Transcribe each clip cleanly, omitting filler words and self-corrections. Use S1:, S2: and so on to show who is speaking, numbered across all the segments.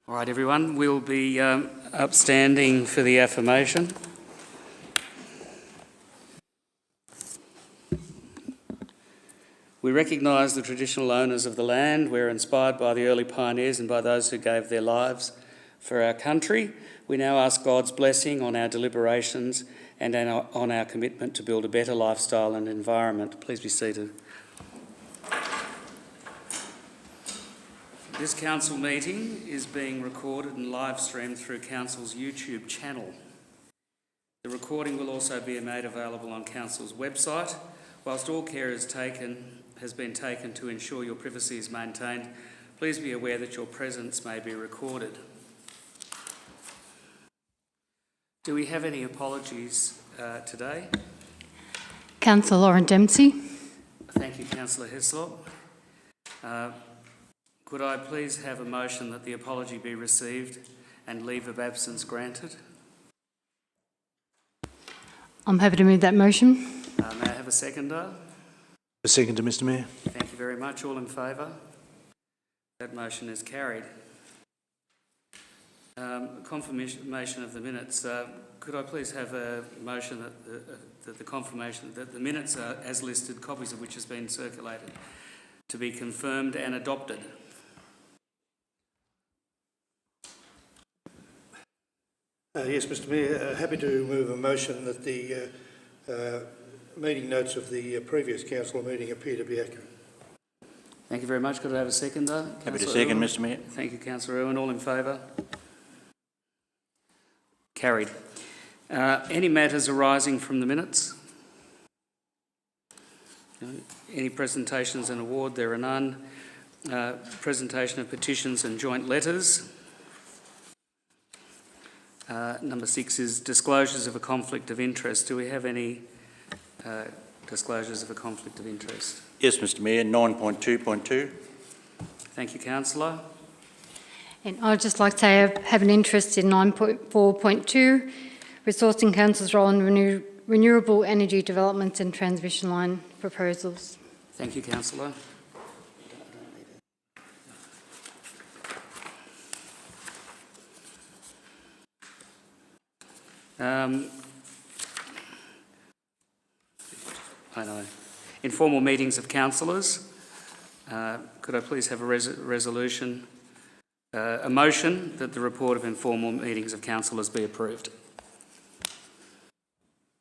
S1: All right, everyone, we'll be upstanding for the affirmation. We recognise the traditional owners of the land. We're inspired by the early pioneers and by those who gave their lives for our country. We now ask God's blessing on our deliberations and on our commitment to build a better lifestyle and environment. Please be seated. This council meeting is being recorded and live streamed through council's YouTube channel. The recording will also be made available on council's website. Whilst all care has been taken to ensure your privacy is maintained, please be aware that your presence may be recorded. Do we have any apologies today?
S2: Councillor Lauren Dempsey.
S1: Thank you, Councillor Hislop. Could I please have a motion that the apology be received and leave of absence granted?
S2: I'm happy to move that motion.
S1: May I have a seconder?
S3: A seconder, Mr Mayor.
S1: Thank you very much. All in favour? That motion is carried. Confirmation of the minutes. Could I please have a motion that the minutes are as listed, copies of which has been circulated, to be confirmed and adopted?
S3: Yes, Mr Mayor. Happy to move a motion that the meeting notes of the previous council meeting appear to be accurate.
S1: Thank you very much. Could I have a seconder?
S4: Happy to second, Mr Mayor.
S1: Thank you, Councillor Irwin. All in favour? Carried. Any matters arising from the minutes? No. Any presentations and award? There are none. Presentation of petitions and joint letters. Number 6 is disclosures of a conflict of interest. Do we have any disclosures of a conflict of interest?
S4: Yes, Mr Mayor, 9.2.2.
S1: Thank you, Councillor.
S2: And I'd just like to say I have an interest in 9.4.2, resourcing council's role in renewable energy developments and transmission line proposals.
S1: Thank you, Councillor. Informal meetings of councillors. Could I please have a resolution, a motion that the report of informal meetings of councillors be approved?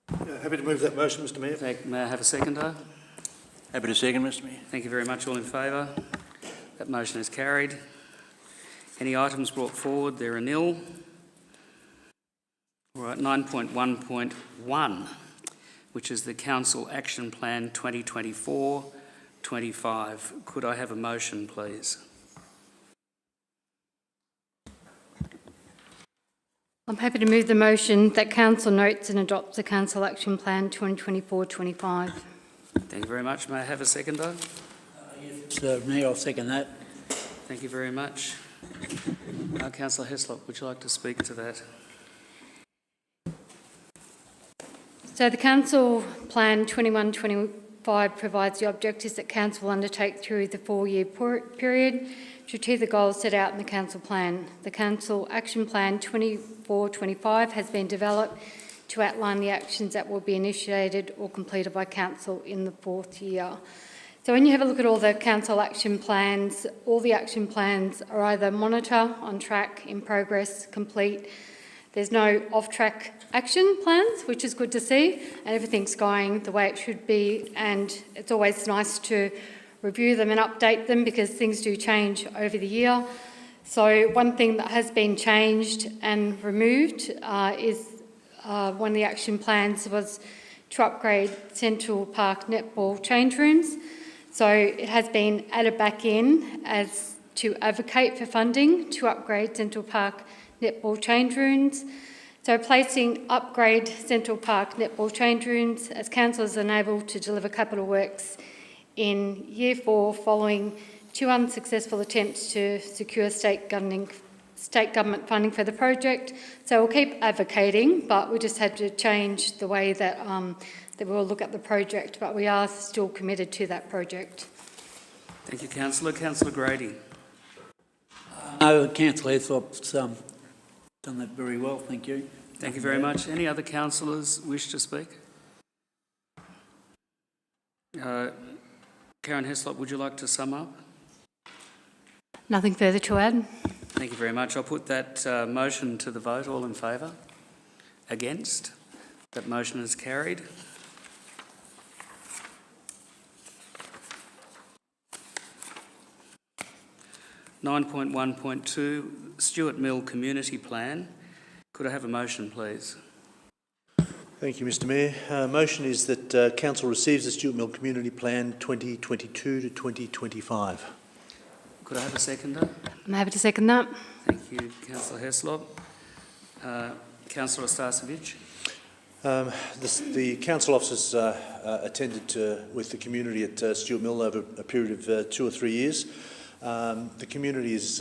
S3: Happy to move that motion, Mr Mayor.
S1: May I have a seconder?
S4: Happy to second, Mr Mayor.
S1: Thank you very much. All in favour? That motion is carried. Any items brought forward? There are nil. All right, 9.1.1, which is the Council Action Plan 2024-25. Could I have a motion, please?
S2: I'm happy to move the motion that council notes and adopts the Council Action Plan 2024-25.
S1: Thank you very much. May I have a seconder?
S5: Yes, Mr Mayor, I'll second that.
S1: Thank you very much. Councillor Hislop, would you like to speak to that?
S2: So the Council Plan 21-25 provides the objectives that Council will undertake through the 4-year period to achieve the goals set out in the Council Plan. The Council Action Plan 24-25 has been developed to outline the actions that will be initiated or completed by Council in the 4th year. So when you have a look at all the Council Action Plans, all the action plans are either monitor, on track, in progress, complete. There's no off-track action plans, which is good to see, and everything's going the way it should be, and it's always nice to review them and update them because things do change over the year. So one thing that has been changed and removed is one of the action plans was to upgrade Central Park netball change rooms. So it has been added back in as to advocate for funding to upgrade Central Park netball change rooms. So placing upgrade Central Park netball change rooms as council is enabled to deliver capital works in Year 4 following 2 unsuccessful attempts to secure state government funding for the project. So we'll keep advocating, but we just had to change the way that that we'll look at the project, but we are still committed to that project.
S1: Thank you, Councillor. Councillor Grady.
S5: No, Councillor Heslop's done that very well, thank you.
S1: Thank you very much. Any other councillors wish to speak? Karen Heslop, would you like to sum up?
S2: Nothing further to add.
S1: Thank you very much. I'll put that motion to the vote. All in favour? Against? That motion is carried. (9.1.2) Stewart Mill Community Plan. Could I have a motion, please?
S6: Thank you, Mr Mayor. Motion is that Council receives the Stewart Mill Community Plan 2022 to 2025.
S1: Could I have a seconder?
S2: I'm happy to second that.
S1: Thank you, Councillor Heslop. Councillor Starcevic.
S6: The council officers attended with the community at Stewart Mill over a period of 2 or 3 years. The community is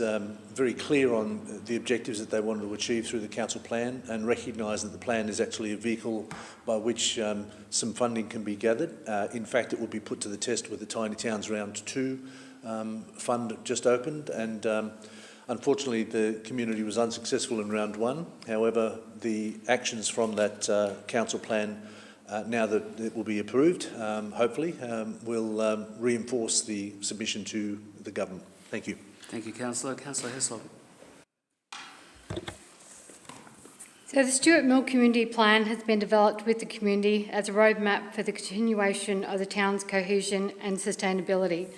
S6: very clear on the objectives that they wanted to achieve through the council plan and recognise that the plan is actually a vehicle by which some funding can be gathered. In fact, it will be put to the test with the Tiny Towns Round 2 fund just opened, and unfortunately the community was unsuccessful in Round 1. However, the actions from that council plan, now that it will be approved, hopefully, will reinforce the submission to the government. Thank you.
S1: Thank you, Councillor. Councillor Heslop.
S2: So the Stewart Mill Community Plan has been developed with the community as a roadmap for the continuation of the town's cohesion and sustainability.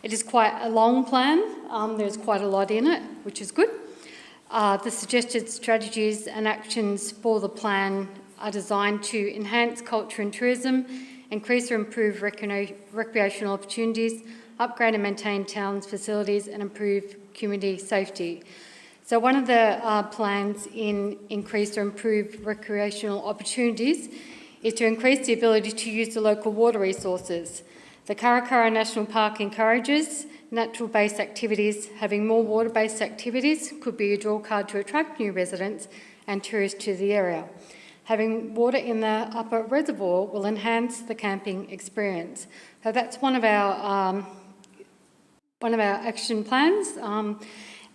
S2: It is quite a long plan. There's quite a lot in it, which is good. The suggested strategies and actions for the plan are designed to enhance culture and tourism, increase or improve recreational opportunities, upgrade and maintain town's facilities, and improve community safety. So one of the plans in increase or improve recreational opportunities is to increase the ability to use the local water resources. The Karakara National Park encourages natural-based activities. Having more water-based activities could be a draw card to attract new residents and tourists to the area. Having water in the upper reservoir will enhance the camping experience. So that's one of our action plans,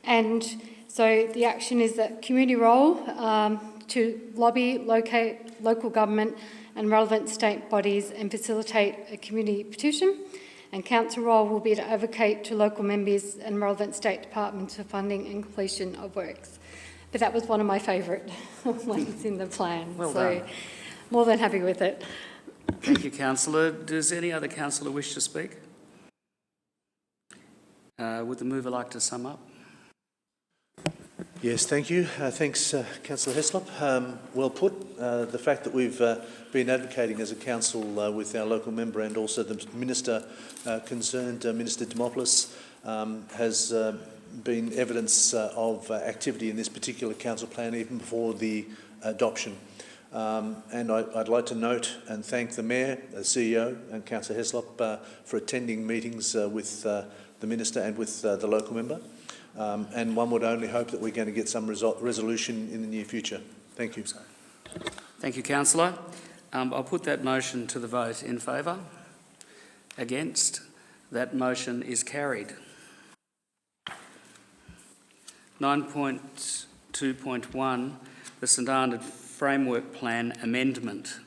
S2: and so the action is that community role to lobby, locate local government and relevant state bodies and facilitate a community petition, and council role will be to advocate to local members and relevant state departments for funding and completion of works. But that was one of my favourite ones in the plan,
S1: Well
S2: so
S1: done.
S2: more than happy with it.
S1: Thank you, Councillor. Does any other councillor wish to speak? Would the mover like to sum up?
S6: Yes, thank you. Thanks, Councillor Heslop. Well put. The fact that we've been advocating as a council with our local member and also the minister concerned, Minister Dimopoulos, has been evidence of activity in this particular council plan even before the adoption. And I'd like to note and thank the Mayor, the CEO and Councillor Heslop for attending meetings with the Minister and with the local member. And one would only hope that we're going to get some resolution in the near future. Thank you.
S1: Thank you, Councillor. I'll put that motion to the vote. In favour? Against? That motion is carried. 9.2.1, the Standard Framework Plan Amendment.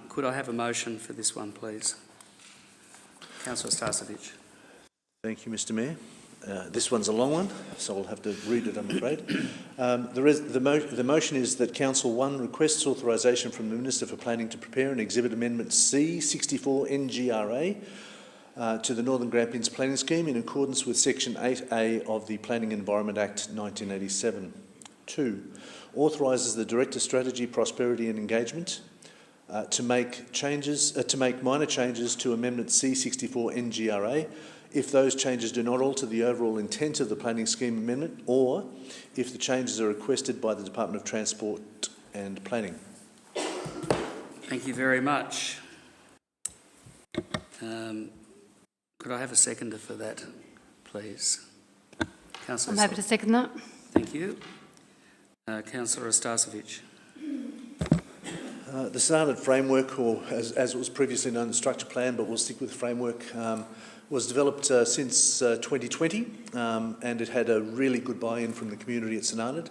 S1: Could I have a motion for this one, please? Councillor Starcevic.
S6: Thank you, Mr Mayor. This one's a long one, so I'll have to read it, I'm afraid. The motion is that Council 1 requests authorisation from the Minister for Planning to prepare and exhibit Amendment C 64 NGRA to the Northern Grampians Planning Scheme in accordance with Section 8A of the Planning Environment Act 1987. 2. Authorises the Director Strategy, Prosperity and Engagement to make minor changes to Amendment C 64 NGRA if those changes do not alter the overall intent of the planning scheme amendment, or if the changes are requested by the Department of Transport and Planning.
S1: Thank you very much. Could I have a seconder for that, please? Councillor.
S2: I'm happy to second that.
S1: Thank you. Councillor Starcevic.
S6: The standard framework, or as it was previously known, the structure plan, but we'll stick with the framework, was developed since 2020, and it had a really good buy-in from the community at St Arnaud.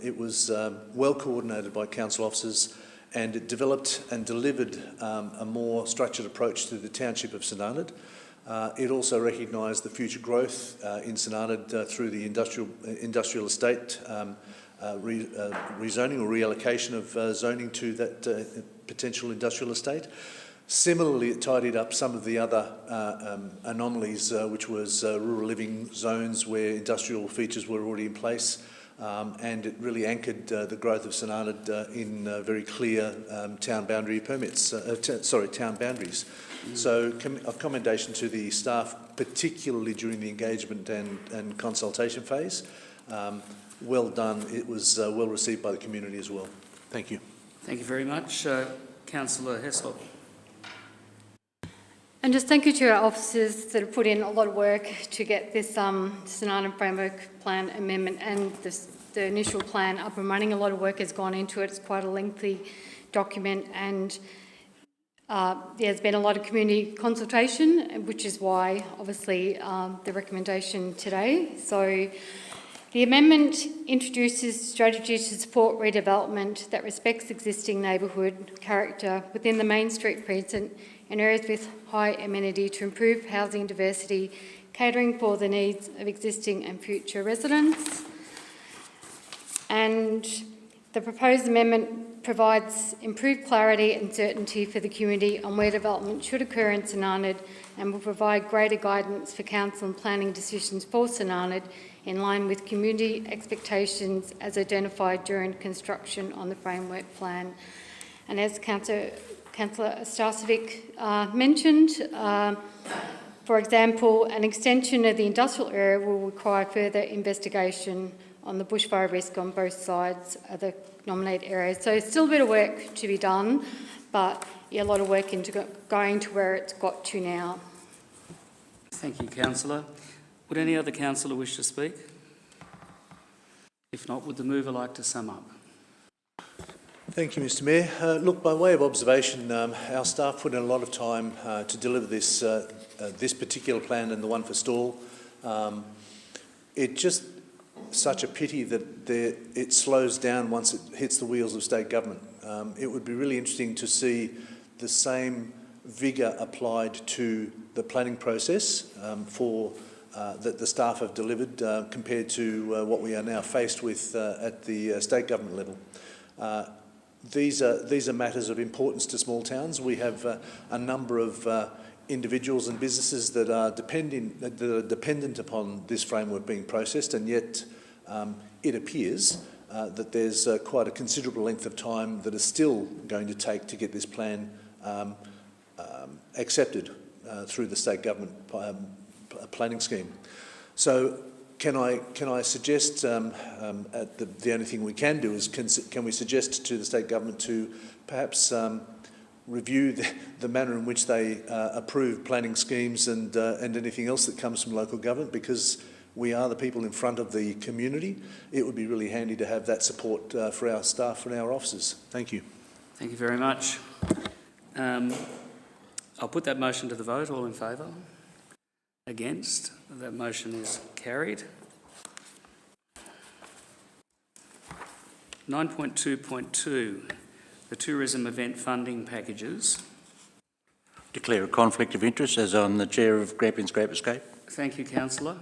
S6: It was well coordinated by council officers, and it developed and delivered a more structured approach to the township of St Arnaud. It also recognised the future growth in St Arnaud through the industrial estate rezoning or reallocation of zoning to that potential industrial estate. Similarly, it tidied up some of the other anomalies, which was rural living zones where industrial features were already in place, and it really anchored the growth of St Arnaud in very clear town boundary permits. Town boundaries. So, a commendation to the staff, particularly during the engagement and consultation phase. Well done. It was well received by the community as well. Thank you.
S1: Thank you very much. Councillor Heslop.
S2: And just thank you to our officers that have put in a lot of work to get this St Arnaud Framework Plan amendment and the initial plan up and running. A lot of work has gone into it. It's quite a lengthy document, and there's been a lot of community consultation, which is why, obviously, the recommendation today. So the amendment introduces strategies to support redevelopment that respects existing neighbourhood character within the Main Street precinct in areas with high amenity to improve housing diversity, catering for the needs of existing and future residents. And the proposed amendment provides improved clarity and certainty for the community on where development should occur in St Arnaud, and will provide greater guidance for council and planning decisions for St Arnaud in line with community expectations as identified during construction on the framework plan. And as Councillor Starcevic mentioned, for example, an extension of the industrial area will require further investigation on the bushfire risk on both sides of the nominated areas. So still a bit of work to be done, but yeah, a lot of work into going to where it's got to now.
S1: Thank you, Councillor. Would any other councillor wish to speak? If not, would the mover like to sum up?
S6: Thank you, Mr Mayor. Look, by way of observation, our staff put in a lot of time to deliver this particular plan and the one for Stawell. It's just such a pity that it slows down once it hits the wheels of state government. It would be really interesting to see the same vigour applied to the planning process that the staff have delivered compared to what we are now faced with at the state government level. These are matters of importance to small towns. We have a number of individuals and businesses that are dependent upon this framework being processed, and yet it appears that there's quite a considerable length of time that is still going to take to get this plan accepted through the state government planning scheme. So can I suggest, the only thing we can do is, can we suggest to the state government to perhaps review the manner in which they approve planning schemes and anything else that comes from local government, because we are the people in front of the community. It would be really handy to have that support for our staff and our officers. Thank you.
S1: Thank you very much. I'll put that motion to the vote. All in favour? Against? That motion is carried. 9.2.2, the tourism event funding packages.
S4: Declare a conflict of interest as I'm the chair of Grampians Grape Escape.
S1: Thank you, Councillor.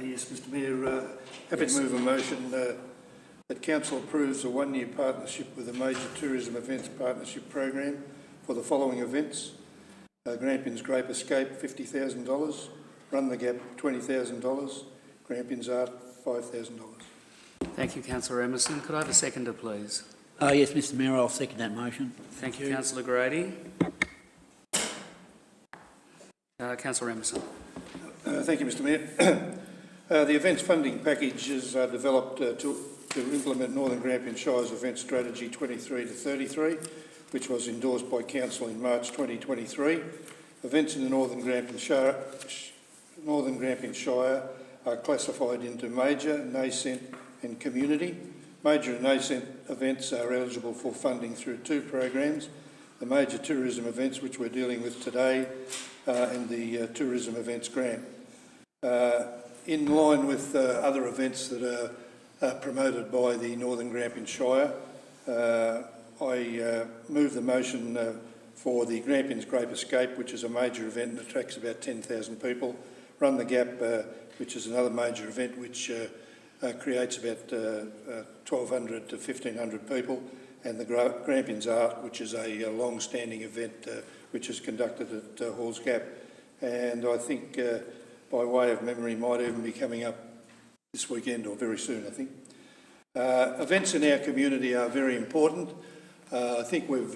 S3: Yes, Mr Mayor, happy to move a motion that Council approves a one-year partnership with a major tourism events partnership program for the following events. Grampians Grape Escape, $50,000. Run the Gap, $20,000. Grampians Art, $5,000.
S1: Thank you, Councillor Emerson. Could I have a seconder, please?
S5: Yes, Mr Mayor, I'll second that motion.
S1: Thank you, Councillor Grady. Councillor Emerson.
S3: Thank you, Mr Mayor. The events funding packages are developed to implement Northern Grampians Shire's event strategy 23 to 33, which was endorsed by Council in March 2023. Events in the Northern Grampians Shire are classified into major, nascent and community. Major and nascent events are eligible for funding through two programs: the major tourism events, which we're dealing with today, and the tourism events grant. In line with other events that are promoted by the Northern Grampians Shire, I move the motion for the Grampians Grape Escape, which is a major event and attracts about 10,000 people. Run the Gap, which is another major event which creates about 1,200 to 1,500 people, and the Grampians Art, which is a long-standing event which is conducted at Halls Gap. And I think, by way of memory, might even be coming up this weekend or very soon, I think. Events in our community are very important. I think we've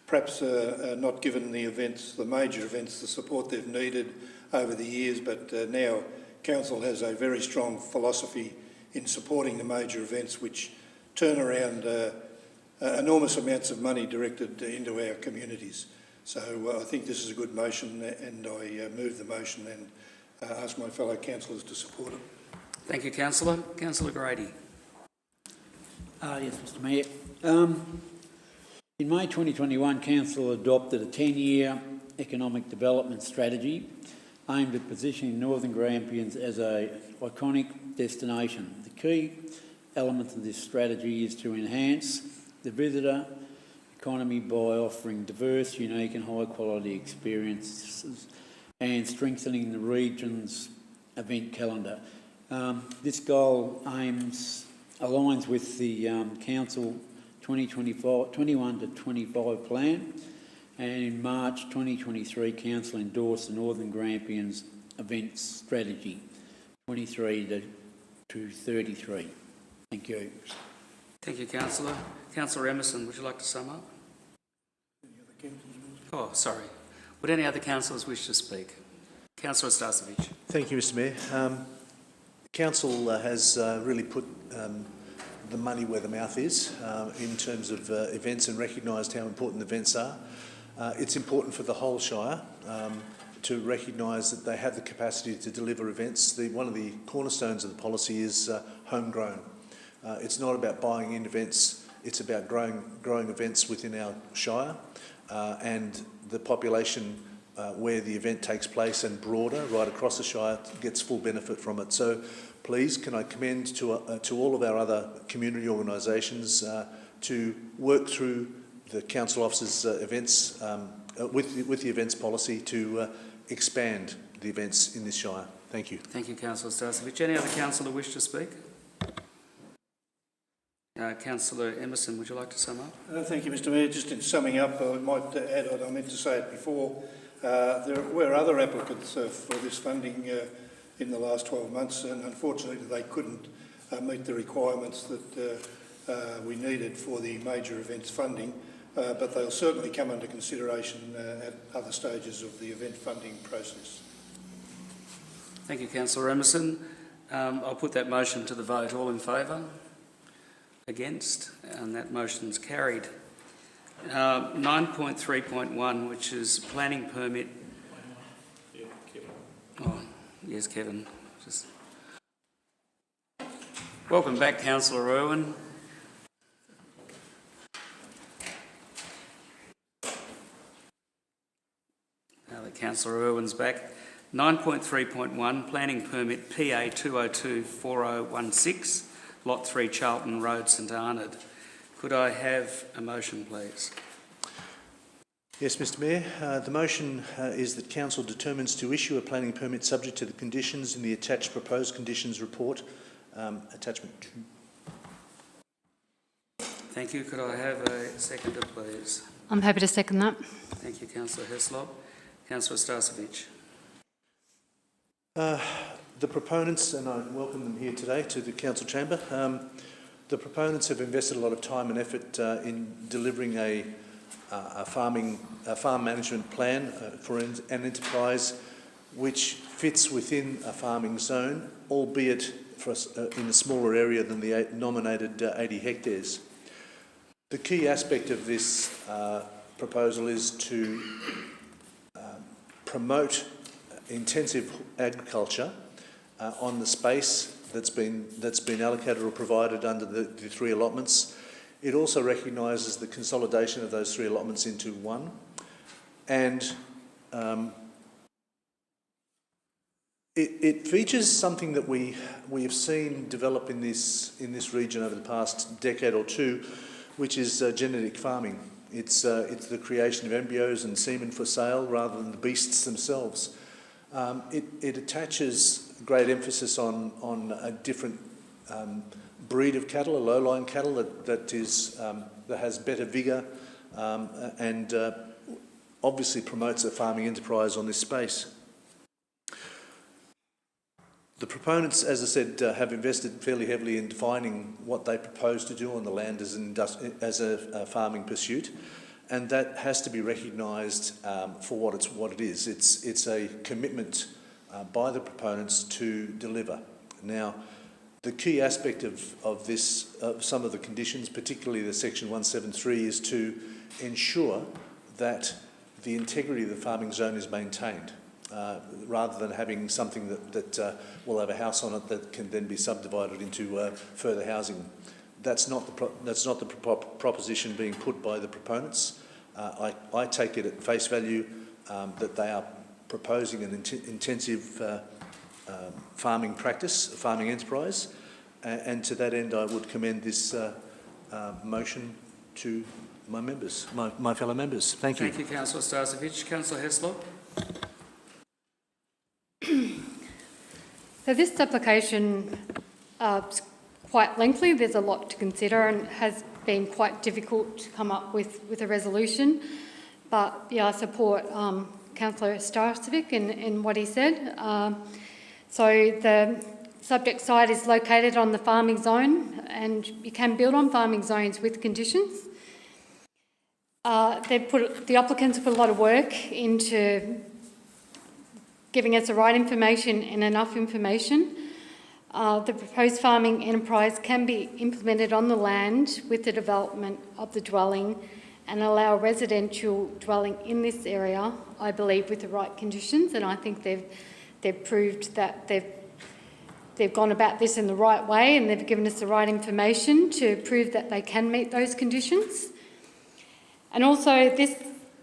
S3: perhaps not given the major events, the support they've needed over the years, but now Council has a very strong philosophy in supporting the major events, which turn around enormous amounts of money directed into our communities. So I think this is a good motion, and I move the motion and ask my fellow councillors to support it.
S1: Thank you, Councillor. Councillor Grady.
S5: Yes, Mr Mayor. In May 2021, Council adopted a 10-year economic development strategy aimed at positioning Northern Grampians as an iconic destination. The key element of this strategy is to enhance the visitor economy by offering diverse, unique and high-quality experiences and strengthening the region's event calendar. This goal aligns with the Council 2021 to 25 plan, and in March 2023 Council endorsed the Northern Grampians Events Strategy 23 to 33. Thank you.
S1: Thank you, Councillor. Councillor Emerson, would you like to sum up? Oh, sorry. Would any other councillors wish to speak? Councillor Stasevich.
S6: Thank you, Mr Mayor. Council has really put the money where the mouth is in terms of events, and recognised how important events are. It's important for the whole Shire to recognise that they have the capacity to deliver events. One of the cornerstones of the policy is homegrown. It's not about buying in events, it's about growing events within our Shire and the population where the event takes place and broader, right across the Shire, gets full benefit from it. So please, can I commend to all of our other community organisations to work through the council officers' events with the events policy to expand the events in this Shire. Thank you.
S1: Thank you, Councillor Stasevich. Any other councillor wish to speak? Councillor Emerson, would you like to sum up?
S3: Thank you, Mr Mayor. Just in summing up, I might add, I meant to say it before, there were other applicants for this funding in the last 12 months, and unfortunately they couldn't meet the requirements that we needed for the major events funding, but they'll certainly come under consideration at other stages of the event funding process.
S1: Thank you, Councillor Emerson. I'll put that motion to the vote. All in favour? Against? And that motion's carried. 9.3.1, which is planning permit. Yeah, Kevin. Oh, yes, Kevin. Welcome back, Councillor Irwin. Now that Councillor Irwin's back. 9.3.1, planning permit PA 2024016, Lot 3, Charlton Road, St Arnaud. Could I have a motion, please?
S6: Yes, Mr Mayor. The motion is that Council determines to issue a planning permit subject to the conditions in the attached proposed conditions report, attachment 2.
S1: Thank you. Could I have a seconder, please?
S2: I'm happy to second that.
S1: Thank you, Councillor Heslop. Councillor Stasevich.
S6: The proponents, and I welcome them here today to the Council chamber, the proponents have invested a lot of time and effort in delivering a farm management plan for an enterprise which fits within a farming zone, albeit in a smaller area than the nominated 80 hectares. The key aspect of this proposal is to promote intensive agriculture on the space that's been allocated or provided under the three allotments. It also recognises the consolidation of those three allotments into one, and it features something that we have seen develop in this region over the past decade or two, which is genetic farming. It's the creation of embryos and semen for sale rather than the beasts themselves. It attaches great emphasis on a different breed of cattle, a low-lying cattle that has better vigour and obviously promotes a farming enterprise on this space. The proponents, as I said, have invested fairly heavily in defining what they propose to do on the land as a farming pursuit, and that has to be recognised for what it is. It's a commitment by the proponents to deliver. Now, the key aspect of some of the conditions, particularly the Section 173, is to ensure that the integrity of the farming zone is maintained. Rather than having something that will have a house on it that can then be subdivided into further housing. That's not the proposition being put by the proponents. I take it at face value that they are proposing an intensive farming practice, farming enterprise, and to that end I would commend this motion to my members, my fellow members. Thank you.
S1: Thank you, Councillor Starcevich. Councillor Heslop.
S2: So this application is quite lengthy. There's a lot to consider and has been quite difficult to come up with a resolution. But yeah, I support Councillor Starcevich in what he said. So the subject site is located on the farming zone, and you can build on farming zones with conditions. The applicants put a lot of work into giving us the right information and enough information. The proposed farming enterprise can be implemented on the land with the development of the dwelling and allow residential dwelling in this area, I believe, with the right conditions, and I think they've proved that they've gone about this in the right way, and they've given us the right information to prove that they can meet those conditions. And also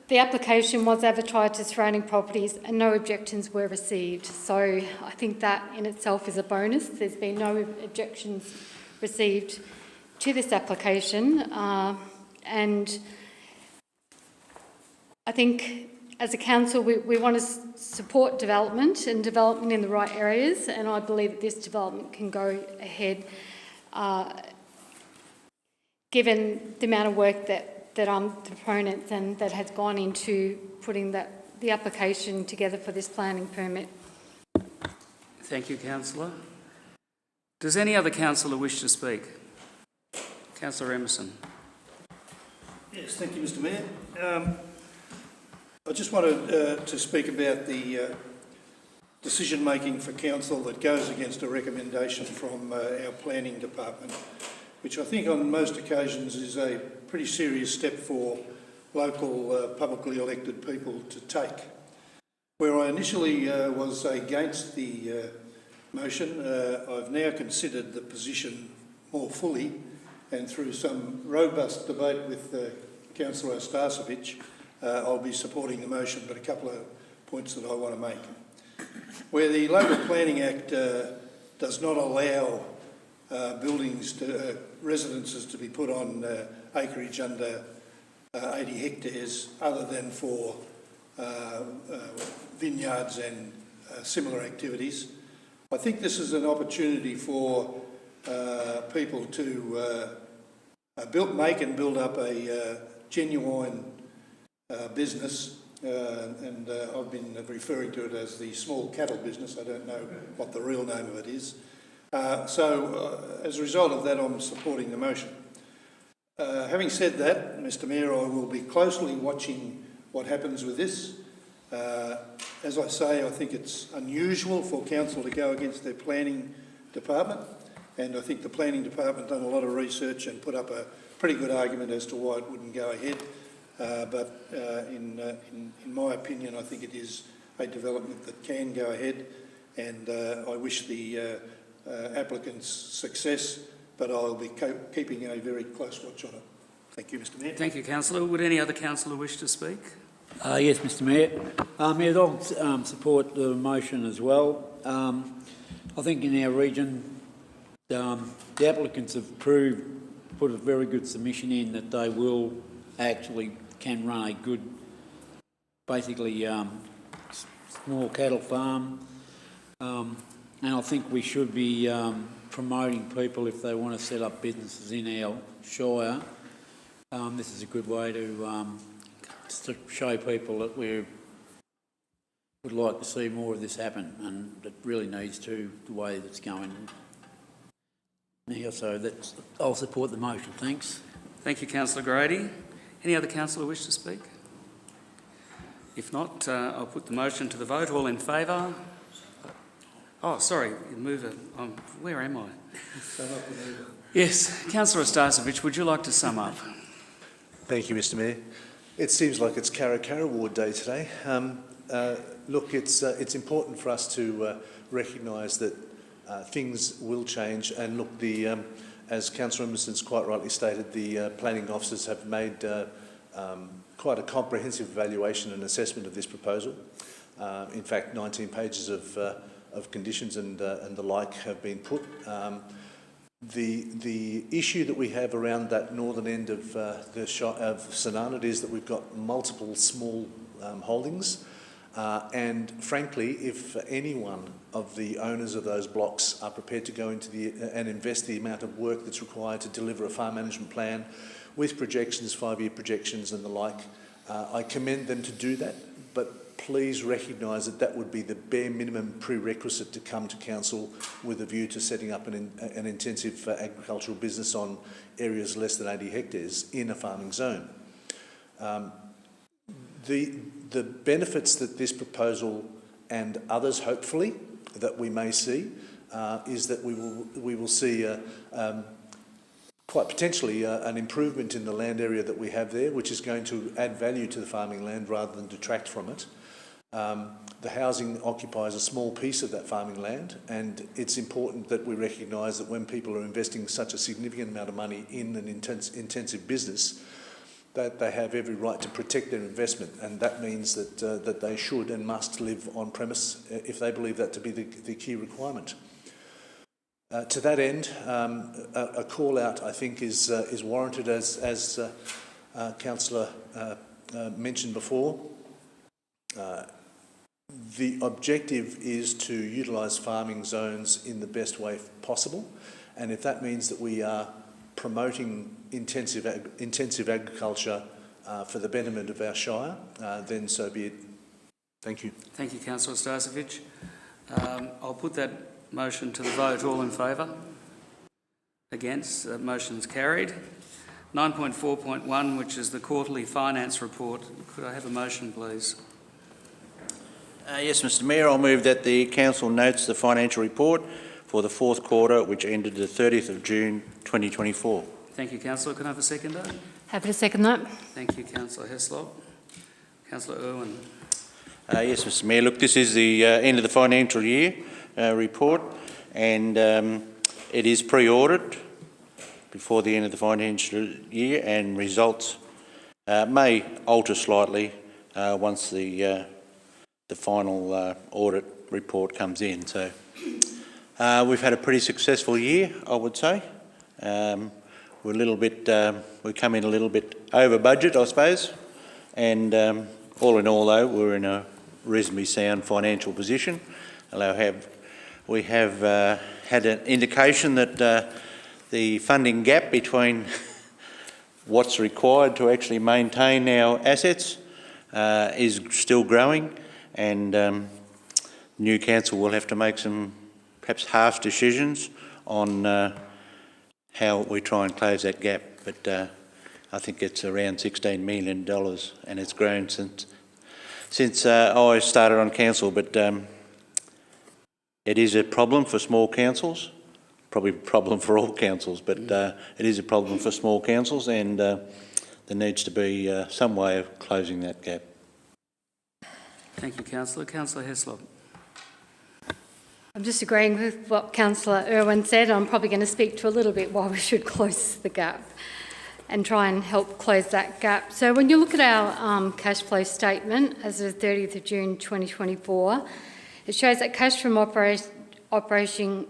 S2: the application was advertised to surrounding properties and no objections were received. So I think that in itself is a bonus. There's been no objections received to this application. And I think as a council we want to support development and development in the right areas, and I believe that this development can go ahead given the amount of work that the proponents and that has gone into putting the application together for this planning permit.
S1: Thank you, Councillor. Does any other councillor wish to speak? Councillor Emerson.
S3: Yes, thank you, Mr Mayor. I just wanted to speak about the decision-making for council that goes against a recommendation from our planning department, which I think on most occasions is a pretty serious step for local publicly elected people to take. Where I initially was against the motion, I've now considered the position more fully, and through some robust debate with Councillor Starcevich, I'll be supporting the motion, but a couple of points that I want to make. Where the Local Planning Act does not allow residences to be put on acreage under 80 hectares other than for vineyards and similar activities. I think this is an opportunity for people to make and build up a genuine business, and I've been referring to it as the small cattle business. I don't know what the real name of it is. So as a result of that, I'm supporting the motion. Having said that, Mr Mayor, I will be closely watching what happens with this. As I say, I think it's unusual for council to go against their planning department, and I think the planning department done a lot of research and put up a pretty good argument as to why it wouldn't go ahead. But in my opinion, I think it is a development that can go ahead, and I wish the applicant's success, but I'll be keeping a very close watch on it. Thank you, Mr Mayor.
S1: Thank you, councillor. Would any other councillor wish to speak?
S5: Yes, Mr Mayor. Yes, I'll support the motion as well. I think in our region, the applicants have put a very good submission in that they will can run a good, basically small cattle farm, and I think we should be promoting people if they want to set up businesses in our shire. This is a good way to show people that we would like to see more of this happen, and it really needs to, the way that's going now. So I'll support the motion. Thanks.
S1: Thank you, councillor Grady. Any other councillor wish to speak? If not, I'll put the motion to the vote. All in favour? Oh, sorry, where am I? Yes, councillor Stasevich, would you like to sum up?
S6: Thank you, Mr Mayor. It seems like it's Cara Award Day today. Look, it's important for us to recognise that things will change, and look, as Councillor Emerson's quite rightly stated, the planning officers have made quite a comprehensive evaluation and assessment of this proposal. In fact, 19 pages of conditions and the like have been put. The issue that we have around that northern end of St Arnaud is that we've got multiple small holdings, and frankly, if any one of the owners of those blocks are prepared to go into and invest the amount of work that's required to deliver a farm management plan with projections, 5-year projections and the like, I commend them to do that, but please recognise that that would be the bare minimum prerequisite to come to council with a view to setting up an intensive agricultural business on areas less than 80 hectares in a farming zone. The benefits that this proposal and others, hopefully, that we may see, is that we will see quite potentially an improvement in the land area that we have there, which is going to add value to the farming land rather than detract from it. The housing occupies a small piece of that farming land, and it's important that we recognise that when people are investing such a significant amount of money in an intensive business, that they have every right to protect their investment, and that means that they should and must live on premise if they believe that to be the key requirement. To that end, a call out, I think, is warranted, as Councillor mentioned before. The objective is to utilise farming zones in the best way possible, and if that means that we are promoting intensive agriculture for the betterment of our shire, then so be it. Thank you.
S1: Thank you, Councillor Stasevich. I'll put that motion to the vote. All in favour? Against? Motion's carried. 9.4.1, which is the quarterly finance report. Could I have a motion, please?
S4: Yes, Mr Mayor, I'll move that the Council notes the financial report for the fourth quarter, which ended the 30th of June 2024.
S1: Thank you, councillor. Can I have a seconder?
S2: Happy to second that.
S1: Thank you, councillor Heslop. Councillor Irwin.
S4: Yes, Mr Mayor. Look, this is the end of the financial year report, and it is pre-audit before the end of the financial year, and results may alter slightly once the final audit report comes in. So we've had a pretty successful year, I would say. We're a little bit, we come in a little bit over budget, I suppose, and all in all, though, we're in a reasonably sound financial position. We have had an indication that the funding gap between what's required to actually maintain our assets is still growing, and new council will have to make some perhaps harsh decisions on how we try and close that gap. But I think it's around $16 million, and it's grown since I started on council. But it is a problem for small councils, probably a problem for all councils, but it is a problem for small councils, and there needs to be some way of closing that gap.
S1: Thank you, councillor. Councillor Heslop.
S2: I'm just agreeing with what Councillor Irwin said. I'm probably going to speak to a little bit why we should close the gap and try and help close that gap. So when you look at our cash flow statement as of 30th of June 2024, it shows that cash from operating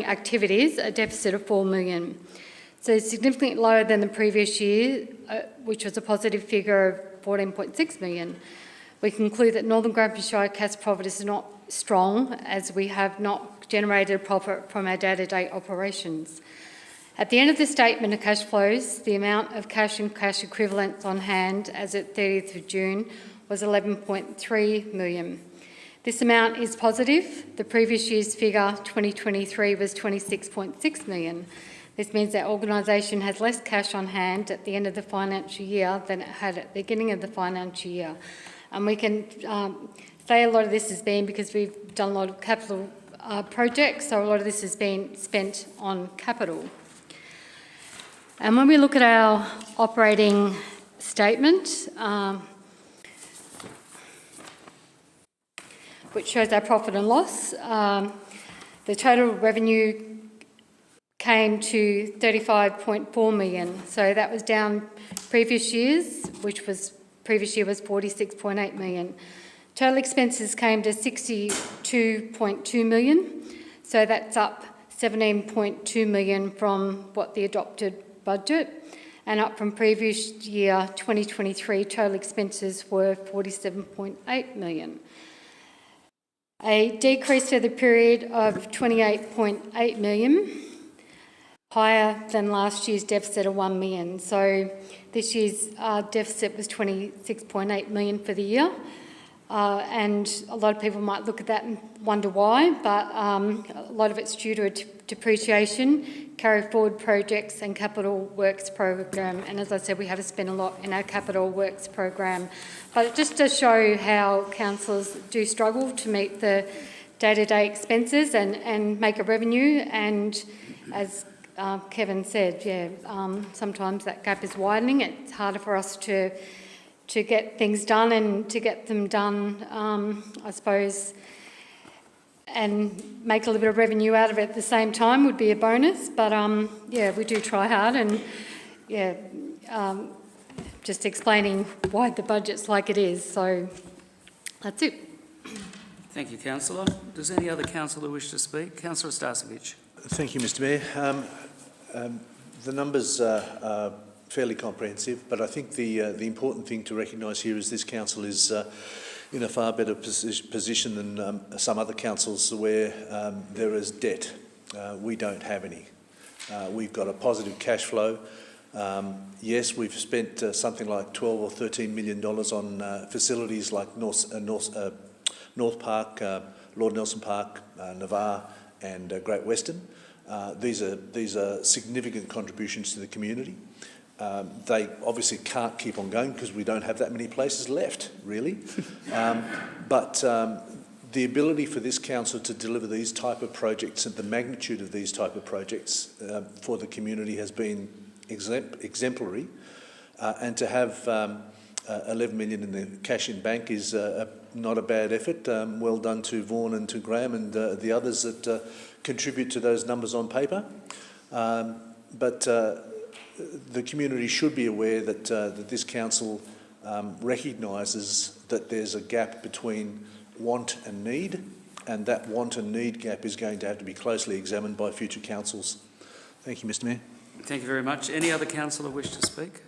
S2: activities, a deficit of $4 million. So significantly lower than the previous year, which was a positive figure of $14.6 million. We conclude that Northern Grampians Shire cash profit is not strong, as we have not generated profit from our day-to-day operations. At the end of the statement of cash flows, the amount of cash and cash equivalents on hand as at 30th of June was $11.3 million. This amount is positive. The previous year's figure, 2023, was $26.6 million. This means our organisation has less cash on hand at the end of the financial year than it had at the beginning of the financial year. And we can say a lot of this has been because we've done a lot of capital projects, so a lot of this has been spent on capital. And when we look at our operating statement, which shows our profit and loss, the total revenue came to $35.4 million. So that was down previous years, previous year was $46.8 million. Total expenses came to $62.2 million. So that's up $17.2 million from what the adopted budget, and up from previous year 2023 total expenses were $47.8 million. A decrease for the period of $28.8 million, higher than last year's deficit of $1 million. So this year's deficit was $26.8 million for the year. And a lot of people might look at that and wonder why, but a lot of it's due to a depreciation, carry forward projects and capital works program. And as I said, we have spent a lot in our capital works program. But just to show how councillors do struggle to meet the day-to-day expenses and make a revenue, and as Kevin said, sometimes that gap is widening. It's harder for us to get things done and to get them done, I suppose, and make a little bit of revenue out of it at the same time would be a bonus. But we do try hard, and just explaining why the budget's like it is. So that's it.
S1: Thank you, Councillor. Does any other councillor wish to speak? Councillor Starcevich.
S6: Thank you, Mr Mayor. The numbers are fairly comprehensive, but I think the important thing to recognise here is this council is in a far better position than some other councils where there is debt. We don't have any. We've got a positive cash flow. Yes, we've spent something like $12 or $13 million on facilities like North Park, Lord Nelson Park, Navarre and Great Western. These are significant contributions to the community. They obviously can't keep on going because we don't have that many places left, really. But the ability for this council to deliver these type of projects and the magnitude of these type of projects for the community has been exemplary. And to have $11 million in the cash in bank is not a bad effort. Well done to Vaughan and to Graham and the others that contribute to those numbers on paper. But the community should be aware that, that this council recognises that there's a gap between want and need, and that want and need gap is going to have to be closely examined by future councils. Thank you, Mr Mayor. Thank
S1: you very much. Any other councillor wish to speak?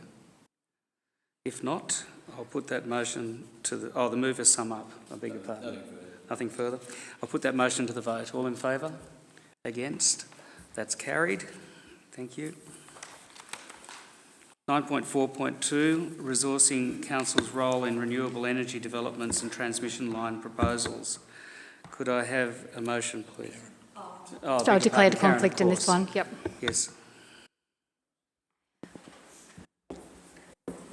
S1: If not, I'll put that motion to the... Oh, the mover sum up. I beg your pardon. Nothing further. I'll put that motion to the vote. All in favour? Against? That's carried. Thank you. 9.4.2, resourcing council's role in renewable energy developments and transmission line proposals. Could I have a motion, please?
S2: So I declared a conflict in this one. Yep.
S1: Yes.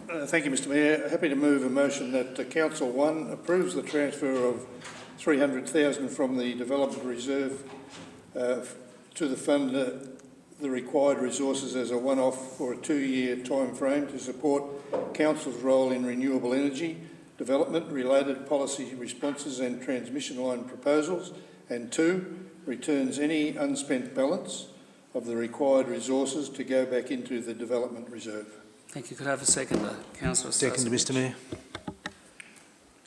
S3: Thank you, Mr Mayor. Happy to move a motion that Council 1 approves the transfer of $300,000 from the Development Reserve to the fund the required resources as a one-off for a 2-year time frame to support Council's role in renewable energy development, related policy responses and transmission line proposals, and 2, returns any unspent balance of the required resources to go back into the development reserve.
S1: Thank you. Could I have a seconder? Councillor
S6: Second, Mr Mayor.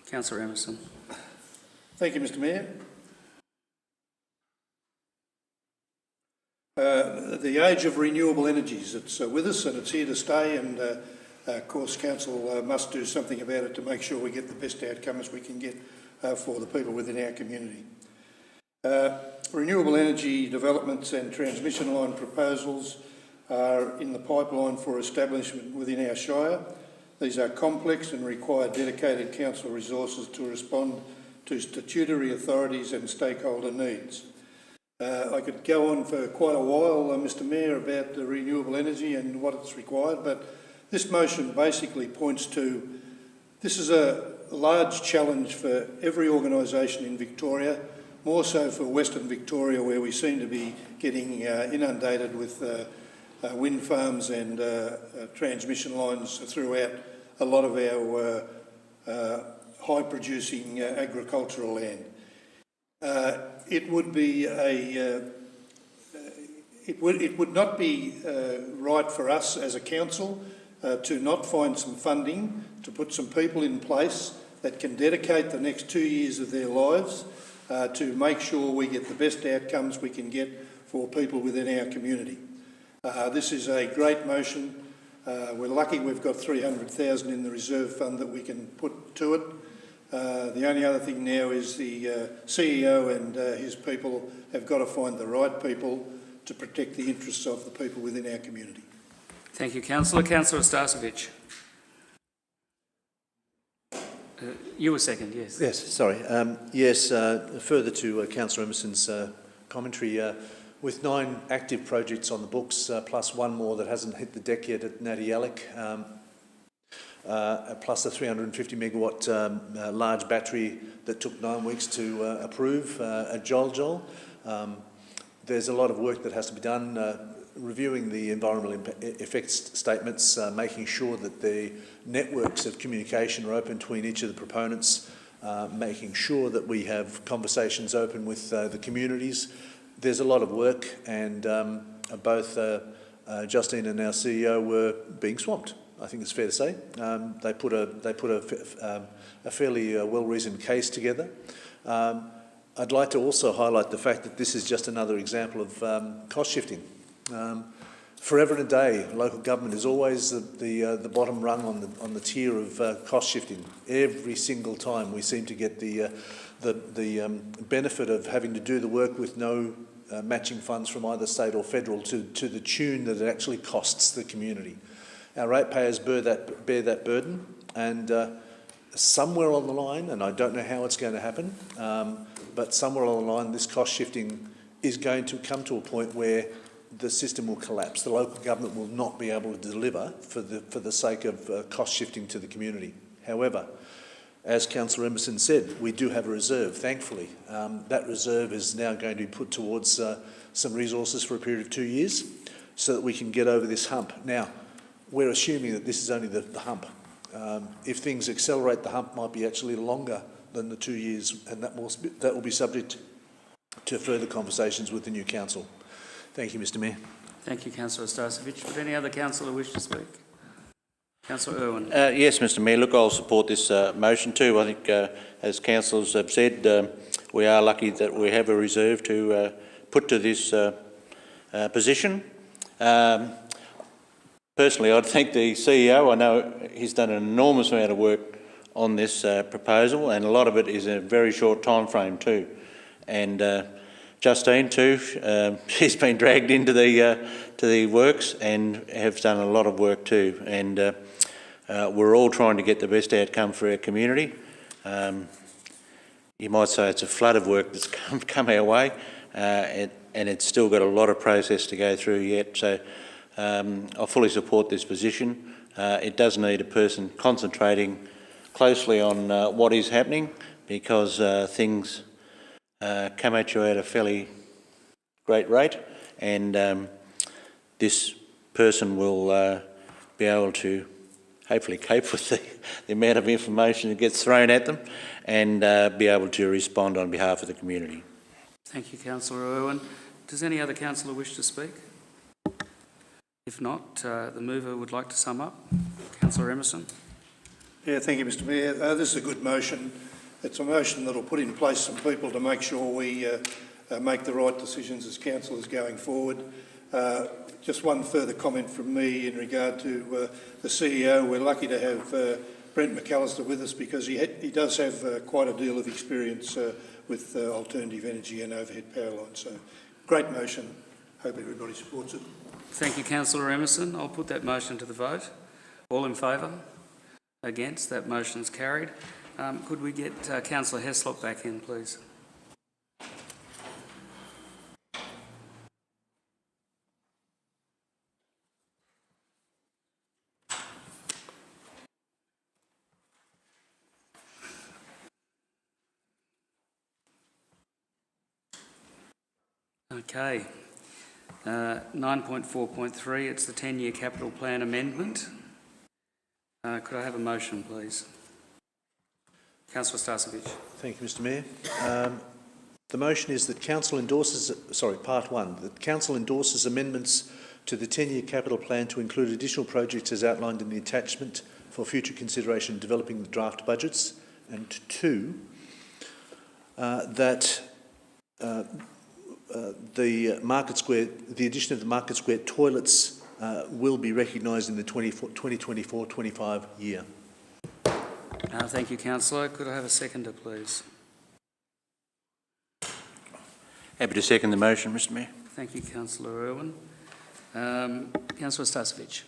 S1: Councillor Emerson.
S3: Thank you, Mr Mayor. The age of renewable energies, it's with us and it's here to stay, and of course Council must do something about it to make sure we get the best outcomes we can get for the people within our community. Renewable energy developments and transmission line proposals are in the pipeline for establishment within our Shire. These are complex and require dedicated council resources to respond to statutory authorities and stakeholder needs. I could go on for quite a while, Mr Mayor, about the renewable energy and what it's required, but this motion basically points to this is a large challenge for every organisation in Victoria, more so for Western Victoria, where we seem to be getting inundated with wind farms and transmission lines throughout a lot of our high-producing agricultural land. It would be it would not be right for us as a council to not find some funding to put some people in place that can dedicate the next 2 years of their lives to make sure we get the best outcomes we can get for people within our community. This is a great motion. We're lucky we've got $300,000 in the reserve fund that we can put to it. The only other thing now is the CEO and his people have got to find the right people to protect the interests of the people within our community.
S1: Thank you, Councillor. Councillor Starcevic. You were second, yes.
S6: Yes, sorry. Further to Councillor Emerson's commentary, with 9 active projects on the books, plus one more that hasn't hit the deck yet at Natty Alec, plus a 350 megawatt large battery that took 9 weeks to approve at Joljol. There's a lot of work that has to be done, reviewing the environmental effects statements, making sure that the networks of communication are open between each of the proponents, making sure that we have conversations open with the communities. There's a lot of work, and both Justine and our CEO were being swamped. I think it's fair to say. They put a fairly well-reasoned case together. I'd like to also highlight the fact that this is just another example of cost shifting. Forever and a day, local government is always the bottom rung on the tier of cost shifting. Every single time we seem to get the benefit of having to do the work with no matching funds from either state or federal to the tune that it actually costs the community. Our ratepayers bear that burden, and somewhere on the line, and I don't know how it's going to happen, but somewhere along the line this cost shifting is going to come to a point where the system will collapse. The local government will not be able to deliver for the sake of cost shifting to the community. However, as Councillor Emerson said, we do have a reserve, thankfully. That reserve is now going to be put towards some resources for a period of 2 years so that we can get over this hump. Now, we're assuming that this is only the hump. If things accelerate, the hump might be actually longer than the 2 years, and that will be subject to further conversations with the new council. Thank you, Mr Mayor.
S1: Thank you, Councillor Starcevic. Would any other councillor wish to speak? Councillor Irwin.
S4: Yes, Mr Mayor. Look, I'll support this motion too. I think, as councillors have said, we are lucky that we have a reserve to put to this position. Personally, I'd thank the CEO. I know he's done an enormous amount of work on this proposal, and a lot of it is in a very short time frame too. And Justine too, she's been dragged into the works and has done a lot of work too. And we're all trying to get the best outcome for our community. You might say it's a flood of work that's come our way, and it's still got a lot of process to go through yet. So I fully support this position. It does need a person concentrating closely on what is happening, because things come at you at a fairly great rate, and this person will be able to hopefully cope with the amount of information that gets thrown at them, and be able to respond on behalf of the community.
S1: Thank you, Councillor Irwin. Does any other councillor wish to speak? If not, the mover would like to sum up. Councillor Emerson.
S3: Yeah, thank you, Mr Mayor. This is a good motion. It's a motion that will put in place some people to make sure we make the right decisions as councillors going forward. Just one further comment from me in regard to the CEO. We're lucky to have Brent McAllister with us because he does have quite a deal of experience with alternative energy and overhead power lines. So, great motion. Hope everybody supports it.
S1: Thank you, Councillor Emerson. I'll put that motion to the vote. All in favour? Against? That motion is carried. Could we get Councillor Heslop back in, please? Okay. 9.4.3, it's the 10-year capital plan amendment. Could I have a motion, please? Councillor Starcevic.
S6: Thank you, Mr Mayor. The motion is that Council endorses, part one, that Council endorses amendments to the 10-year capital plan to include additional projects as outlined in the attachment for future consideration in developing the draft budgets, and two, that the addition of the Market Square toilets will be recognised in the 2024-25 year.
S1: Thank you, Councillor. Could I have a seconder, please?
S4: Happy to second the motion, Mr Mayor.
S1: Thank you, Councillor Irwin. Councillor Starcevic.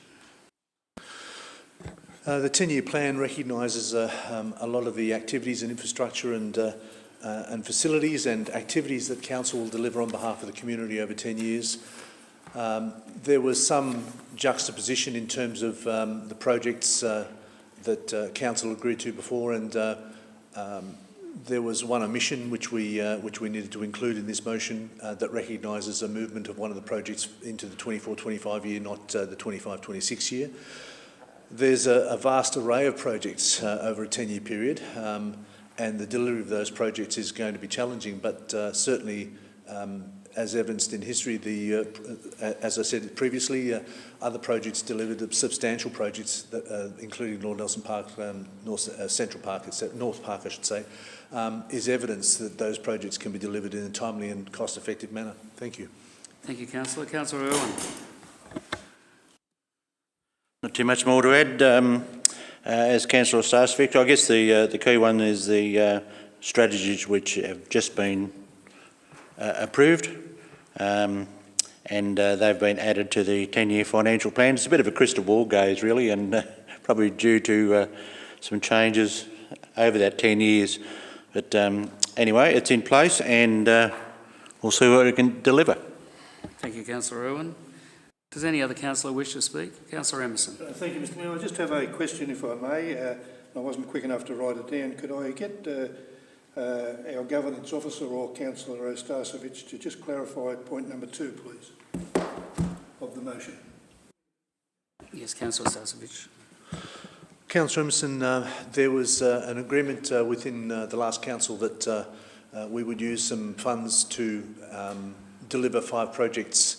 S6: The 10-year plan recognises a lot of the activities and infrastructure and facilities and activities that Council will deliver on behalf of the community over 10 years. There was some juxtaposition in terms of the projects that Council agreed to before, and there was one omission which we needed to include in this motion that recognises a movement of one of the projects into the 24-25 year, not the 25-26 year. There's a vast array of projects over a 10-year period, and the delivery of those projects is going to be challenging, but certainly, as evidenced in history, as I said previously, other projects delivered, substantial projects, that, including Lord Nelson Park, Central Park, North Park, I should say, is evidence that those projects can be delivered in a timely and cost-effective manner. Thank you.
S1: Thank you, Councillor. Councillor Irwin.
S4: Not too much more to add. As Councillor Starcevic, I guess the key one is the strategies which have just been approved, and they've been added to the 10-year financial plan. It's a bit of a crystal ball gaze, really, and probably due to some changes over that 10 years. But anyway, it's in place, and we'll see what it can deliver.
S1: Thank you, Councillor Irwin. Does any other councillor wish to speak? Councillor Emerson.
S3: Thank you, Mr Mayor. I just have a question, if I may. I wasn't quick enough to write it down. Could I get our governance officer or Councillor Starcevic to just clarify point number 2, please, of the motion?
S1: Yes, Councillor Starcevic.
S6: Councillor Emerson, there was an agreement within the last council that we would use some funds to deliver 5 projects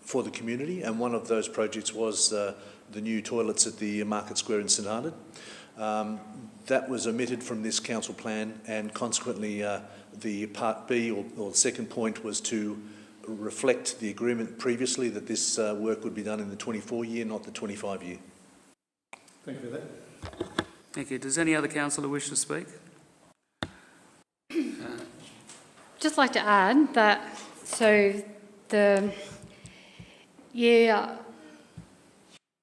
S6: for the community, and one of those projects was the new toilets at the Market Square in St Arnaud. That was omitted from this council plan, and consequently the part B, or the second point, was to reflect the agreement previously that this work would be done in the 24 year, not the 25 year.
S3: Thank you for that.
S1: Thank you. Does any other councillor wish to speak?
S2: Just like to add that, so the year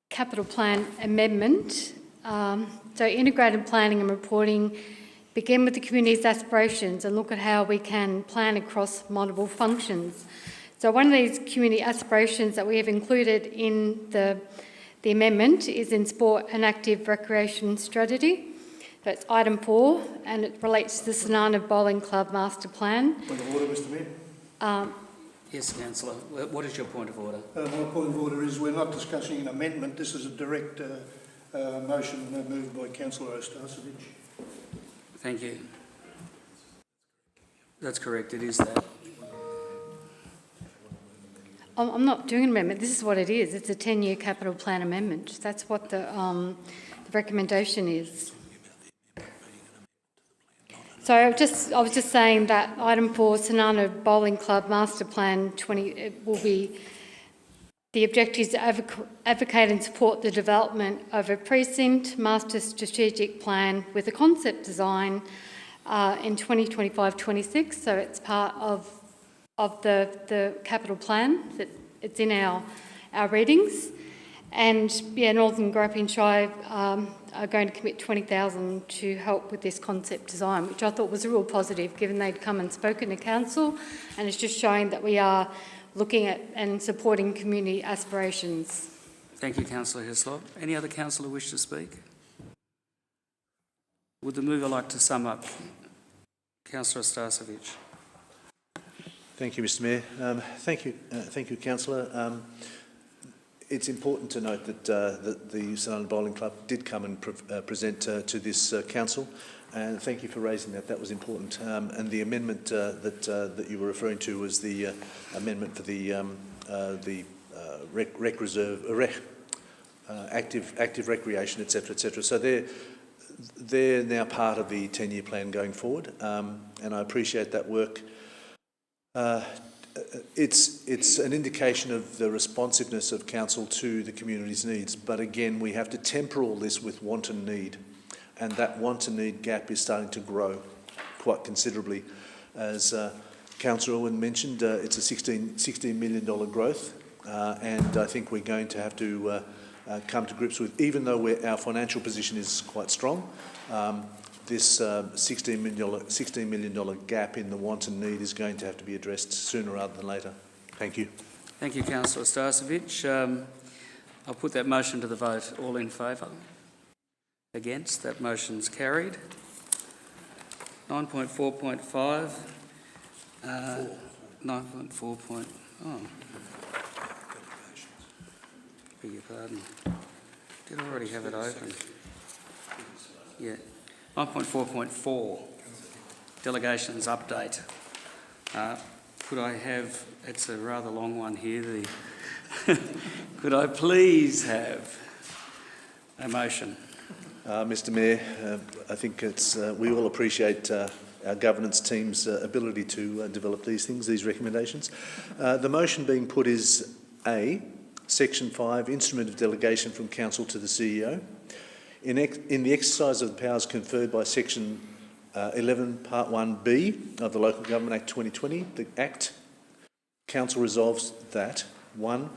S2: capital plan amendment, so integrated planning and reporting, begin with the community's aspirations and look at how we can plan across multiple functions. So one of these community aspirations that we have included in the amendment is in sport and active recreation strategy. So it's item 4, and it relates to the St Arnaud Bowling Club master plan.
S3: Point of order, Mr Mayor.
S1: Yes, councillor. What is your point of order?
S3: My point of order is we're not discussing an amendment. This is a direct motion moved by Councillor Starcevic.
S1: Thank you. That's correct, it is that.
S2: I'm not doing an amendment. This is what it is. It's a 10-year capital plan amendment. That's what the recommendation is. So I was just saying that item 4, Sonana Bowling Club Master Plan 20, it will be the objectives to advocate and support the development of a precinct master strategic plan with a concept design in 2025-26. So it's part of the capital plan, that it's in our readings. And yeah, Northern Grampians Shire are going to commit $20,000 to help with this concept design, which I thought was a real positive, given they'd come and spoken to council, and it's just showing that we are looking at and supporting community aspirations.
S1: Thank you, Councillor Hislop. Any other councillor wish to speak? Would the mover like to sum up? Councillor Starcevic.
S6: Thank you, Mr Mayor. Thank you, Councillor. It's important to note that the Sonana Bowling Club did come and present to this council, and thank you for raising that. That was important. And the amendment that you were referring to was the amendment for the rec reserve, active recreation, etc., etc. So they're now part of the 10-year plan going forward, and I appreciate that work. It's an indication of the responsiveness of council to the community's needs, but again, we have to temper all this with want and need, and that want and need gap is starting to grow quite considerably. As Councillor Owen mentioned, it's a $16 million growth, and I think we're going to have to come to grips with, even though our financial position is quite strong, this $16 million gap in the want and need is going to have to be addressed sooner rather than later. Thank you.
S1: Thank you, Councillor Starcevic. I'll put that motion to the vote. All in favour? Against? That motion's carried. 9.4.5. 9.4. Oh. Beg your pardon. Did I already have it open? Yeah. 9.4.4, delegations update. Could I have, it's a rather long one here, could I please have a motion?
S6: Mr Mayor, I think we all appreciate our governance team's ability to develop these things, these recommendations. The motion being put is A, Section 5, Instrument of Delegation from Council to the CEO. In the exercise of the powers conferred by Section 11, Part 1B of the Local Government Act 2020, the Act, Council resolves that 1.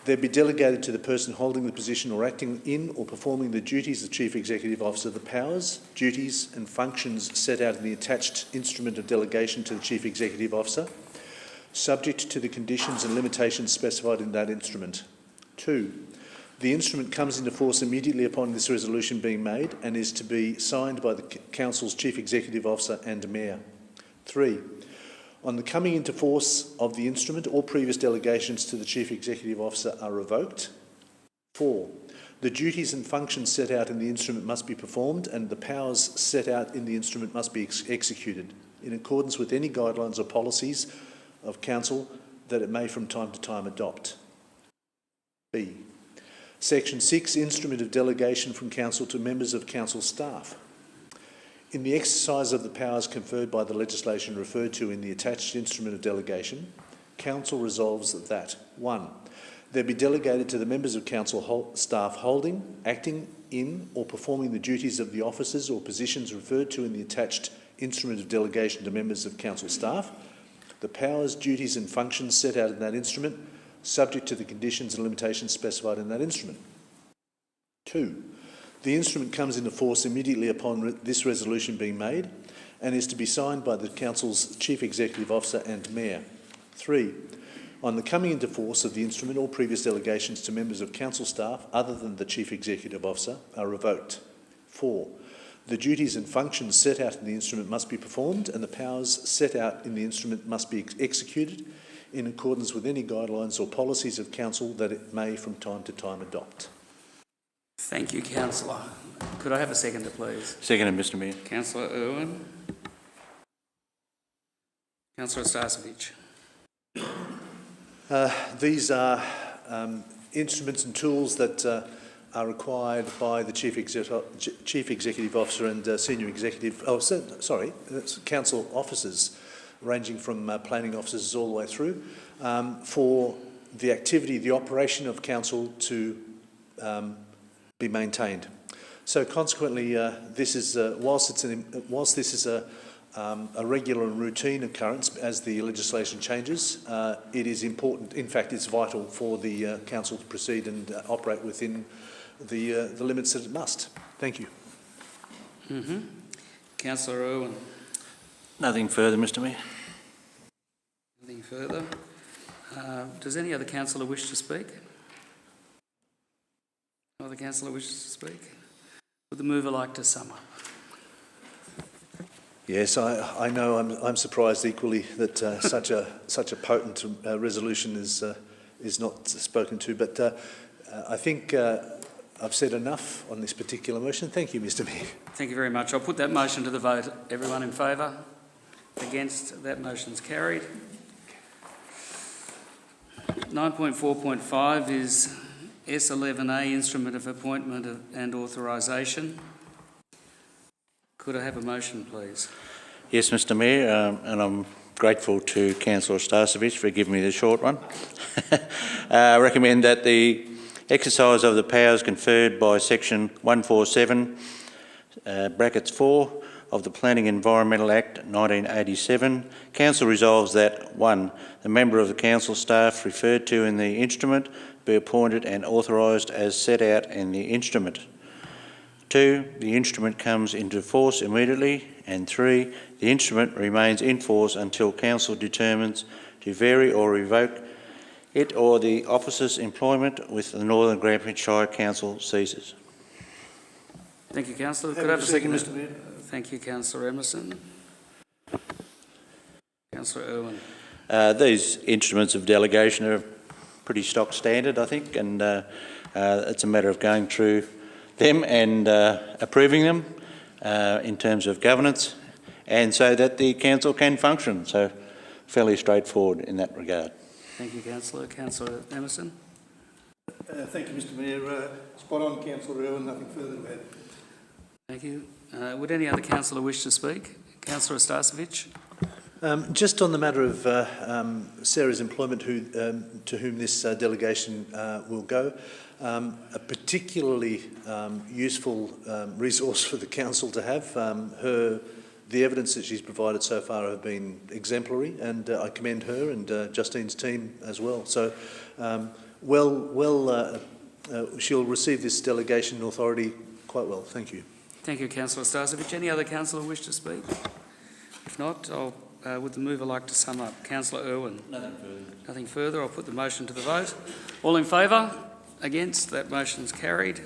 S6: There be delegated to the person holding the position or acting in or performing the duties of Chief Executive Officer the powers, duties and functions set out in the attached Instrument of Delegation to the Chief Executive Officer, subject to the conditions and limitations specified in that instrument. 2. The instrument comes into force immediately upon this resolution being made and is to be signed by the Council's Chief Executive Officer and Mayor. 3. On the coming into force of the instrument, all previous delegations to the Chief Executive Officer are revoked. 4. The duties and functions set out in the instrument must be performed and the powers set out in the instrument must be executed in accordance with any guidelines or policies of Council that it may from time to time adopt. B. Section 6, Instrument of Delegation from Council to members of Council staff. In the exercise of the powers conferred by the legislation referred to in the attached Instrument of Delegation, Council resolves that 1. There be delegated to the members of Council staff holding, acting in or performing the duties of the offices or positions referred to in the attached Instrument of Delegation to members of Council staff, the powers, duties and functions set out in that instrument, subject to the conditions and limitations specified in that instrument. 2. The instrument comes into force immediately upon this resolution being made and is to be signed by the Council's Chief Executive Officer and Mayor. 3. On the coming into force of the instrument, all previous delegations to members of Council staff other than the Chief Executive Officer are revoked. 4. The duties and functions set out in the instrument must be performed and the powers set out in the instrument must be executed in accordance with any guidelines or policies of Council that it may from time to time adopt.
S1: Thank you, Councillor. Could I have a seconder, please?
S4: Seconded, Mr Mayor.
S1: Councillor Irwin. Councillor Starcevic.
S6: These are instruments and tools that are required by the Chief Executive Officer and Senior Executive, Council officers, ranging from planning officers all the way through, for the activity, the operation of Council to be maintained. So consequently, this is whilst this is a regular and routine occurrence as the legislation changes, it is important. In fact, it's vital for the council to proceed and operate within the limits that it must. Thank you.
S1: Councillor Irwin.
S4: Nothing further, Mr Mayor.
S1: Nothing further. Does any other councillor wish to speak? No other councillor wishes to speak? Would the mover like to sum up?
S6: Yes, I know. I'm surprised equally that such a potent resolution is not spoken to. But I think I've said enough on this particular motion. Thank you, Mr Mayor.
S1: Thank you very much. I'll put that motion to the vote. Everyone in favour? Against? That motion's carried. 9.4.5 is S11A, Instrument of Appointment and Authorisation. Could I have a motion, please?
S4: Yes, Mr Mayor, and I'm grateful to Councillor Starcevic for giving me the short one. I recommend that the exercise of the powers conferred by Section 147, brackets 4, of the Planning Environmental Act 1987, Council resolves that 1. The member of the Council staff referred to in the instrument be appointed and authorised as set out in the instrument. 2. The instrument comes into force immediately. And 3. The instrument remains in force until Council determines to vary or revoke it or the officer's employment with the Northern Grampians Shire Council ceases.
S1: Thank you, Councillor. Could I have a second, Mr Mayor? Thank you, Councillor Emerson. Councillor Irwin.
S4: These instruments of delegation are pretty stock standard, I think, and it's a matter of going through them and approving them in terms of governance, and so that the council can function. So fairly straightforward in that regard.
S1: Thank you, Councillor. Councillor Emerson.
S3: Thank you, Mr Mayor. Spot on, Councillor Irwin. Nothing further to add.
S1: Thank you. Would any other councillor wish to speak? Councillor Starcevic.
S6: Just on the matter of Sarah's employment, to whom this delegation will go, a particularly useful resource for the council to have. The evidence that she's provided so far have been exemplary, and I commend her and Justine's team as well. So, she'll receive this delegation authority quite well. Thank you.
S1: Thank you, Councillor Starcevic. Any other councillor wish to speak? If not, would the mover like to sum up? Councillor Irwin.
S4: Nothing further.
S1: Nothing further. I'll put the motion to the vote. All in favour? Against? That motion's carried.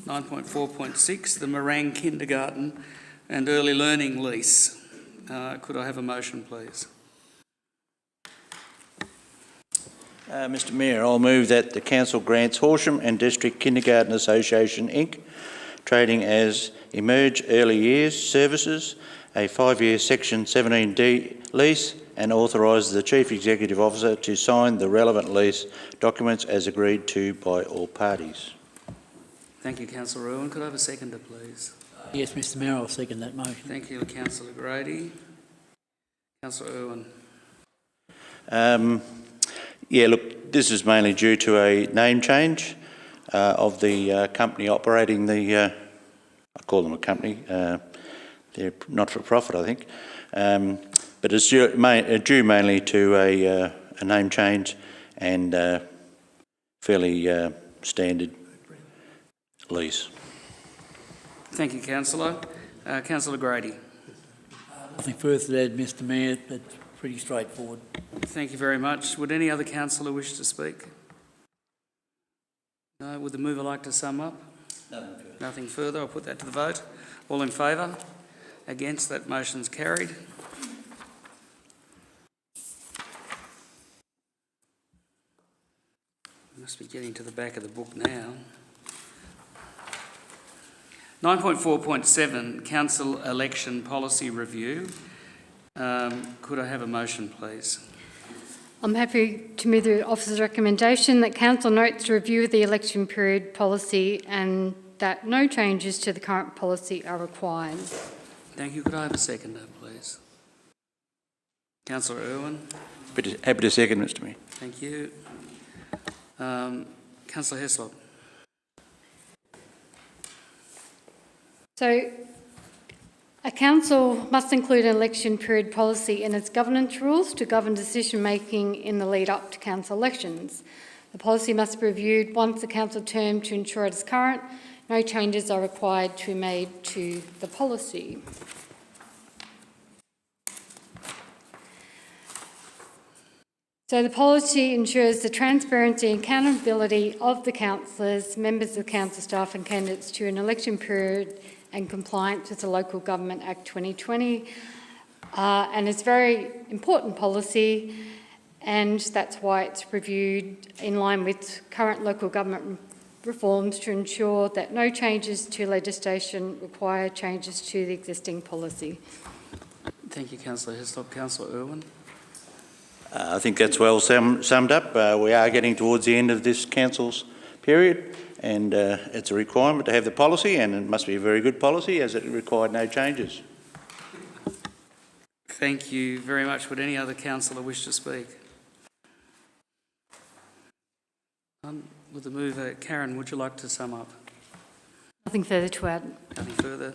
S1: 9.4.6, the Morang Kindergarten and Early Learning Lease. Could I have a motion, please?
S4: Mr Mayor, I'll move that the Council grants Horsham and District Kindergarten Association Inc., trading as Emerge Early Years Services, a 5-year Section 17D lease, and authorises the Chief Executive Officer to sign the relevant lease documents as agreed to by all parties.
S1: Thank you, Councillor Irwin. Could I have a seconder, please?
S5: Yes, Mr Mayor, I'll second that motion.
S1: Thank you, Councillor Grady. Councillor Irwin.
S4: Yeah, look, this is mainly due to a name change of the company operating the, I call them a company, they're not-for-profit, I think, but it's due mainly to a name change and fairly standard lease.
S1: Thank you, Councillor. Councillor Grady.
S5: Nothing further to add, Mr Mayor. That's pretty straightforward.
S1: Thank you very much. Would any other councillor wish to speak? No. Would the mover like to sum up?
S4: Nothing further.
S1: Nothing further. I'll put that to the vote. All in favour? Against? That motion's carried. Must be getting to the back of the book now. 9.4.7, Council Election Policy Review. Could I have a motion, please?
S2: I'm happy to move the officer's recommendation that council notes the review of the election period policy and that no changes to the current policy are required.
S1: Thank you. Could I have a seconder, please? Councillor Irwin.
S4: Happy to second, Mr Mayor.
S1: Thank you. Councillor Heslop.
S2: So, a council must include an election period policy in its governance rules to govern decision-making in the lead up to council elections. The policy must be reviewed once the council term to ensure it is current. No changes are required to be made to the policy. So the policy ensures the transparency and accountability of the councillors, members of council staff and candidates to an election period and compliance with the Local Government Act 2020. And it's a very important policy, and that's why it's reviewed in line with current local government reforms to ensure that no changes to legislation require changes to the existing policy.
S1: Thank you, Councillor Heslop. Councillor Irwin.
S4: I think that's well summed up. We are getting towards the end of this council's period, and it's a requirement to have the policy, and it must be a very good policy as it required no changes.
S1: Thank you very much. Would any other councillor wish to speak? With the mover, Karen, would you like to sum up?
S2: Nothing further to add.
S1: Nothing further. In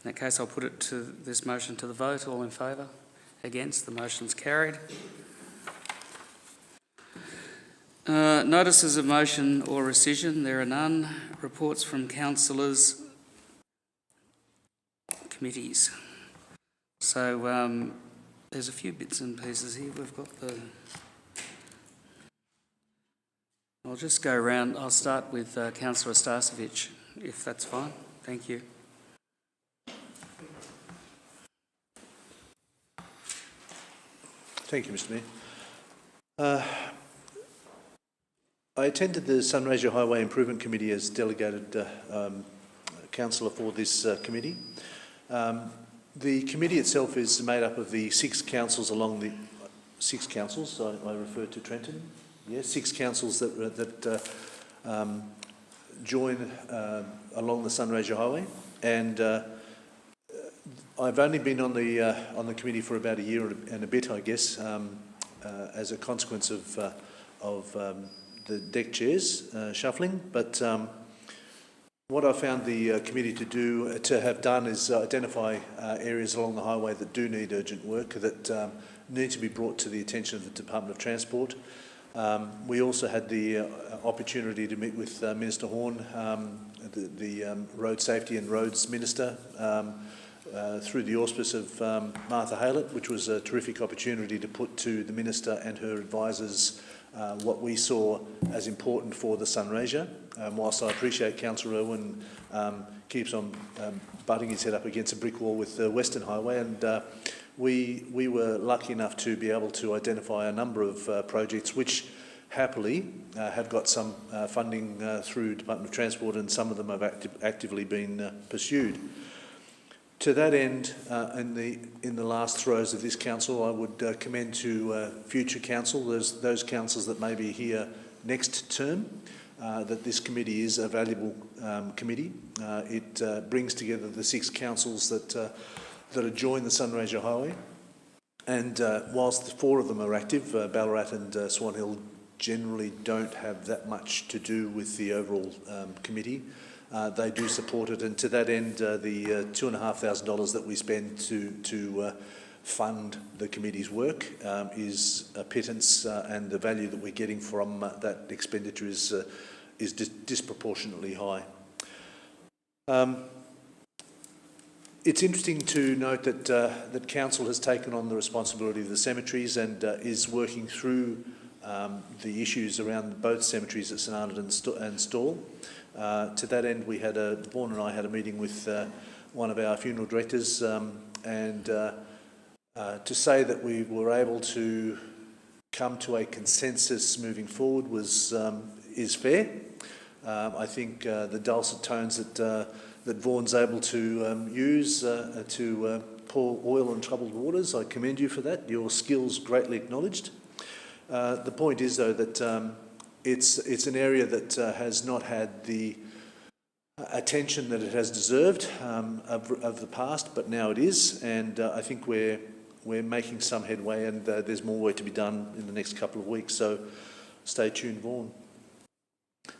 S1: that case, I'll put it to this motion to the vote. All in favour? Against? The motion's carried. Notices of motion or rescission, there are none. Reports from councillors, committees. So there's a few bits and pieces here. We've got the... I'll just go around. I'll start with Councillor Starcevic, if that's fine. Thank you.
S6: Thank you, Mr Mayor. I attended the Sunraysia Highway Improvement Committee as delegated councillor for this committee. The committee itself is made up of the 6 councils along the... 6 councils, I referred to Trenton. Yes, 6 councils that join along the Sunraysia Highway, and I've only been on the committee for about a year and a bit, I guess, as a consequence of the deck chairs shuffling. But what I found the committee to have done is identify areas along the highway that do need urgent work, that need to be brought to the attention of the Department of Transport. We also had the opportunity to meet with Minister Horn, the Road Safety and Roads Minister, through the auspice of Martha Haylett, which was a terrific opportunity to put to the Minister and her advisors what we saw as important for the Sunraysia. Whilst I appreciate Councillor Irwin keeps on butting his head up against a brick wall with the Western Highway, and we were lucky enough to be able to identify a number of projects which happily have got some funding through Department of Transport, and some of them have actively been pursued. To that end, in the last throes of this council, I would commend to future council, those councils that may be here next term, that this committee is a valuable committee. It brings together the 6 councils that adjoin the Sunraysia Highway, and whilst the 4 of them are active, Ballarat and Swan Hill generally don't have that much to do with the overall committee. They do support it, and to that end, the $2,500 that we spend to fund the committee's work is a pittance, and the value that we're getting from that expenditure is disproportionately high. It's interesting to note that that Council has taken on the responsibility of the cemeteries and is working through the issues around both cemeteries at St Arnaud and Stawell. To that end, Vaughan and I had a meeting with one of our funeral directors, and to say that we were able to come to a consensus moving forward is fair. I think the dulcet tones that Vaughan's able to use to pour oil on troubled waters, I commend you for that. Your skills greatly acknowledged. The point is, though, that it's an area that has not had the attention that it has deserved of the past, but now it is, and I think we're making some headway, and there's more work to be done in the next couple of weeks, so stay tuned, Vaughan.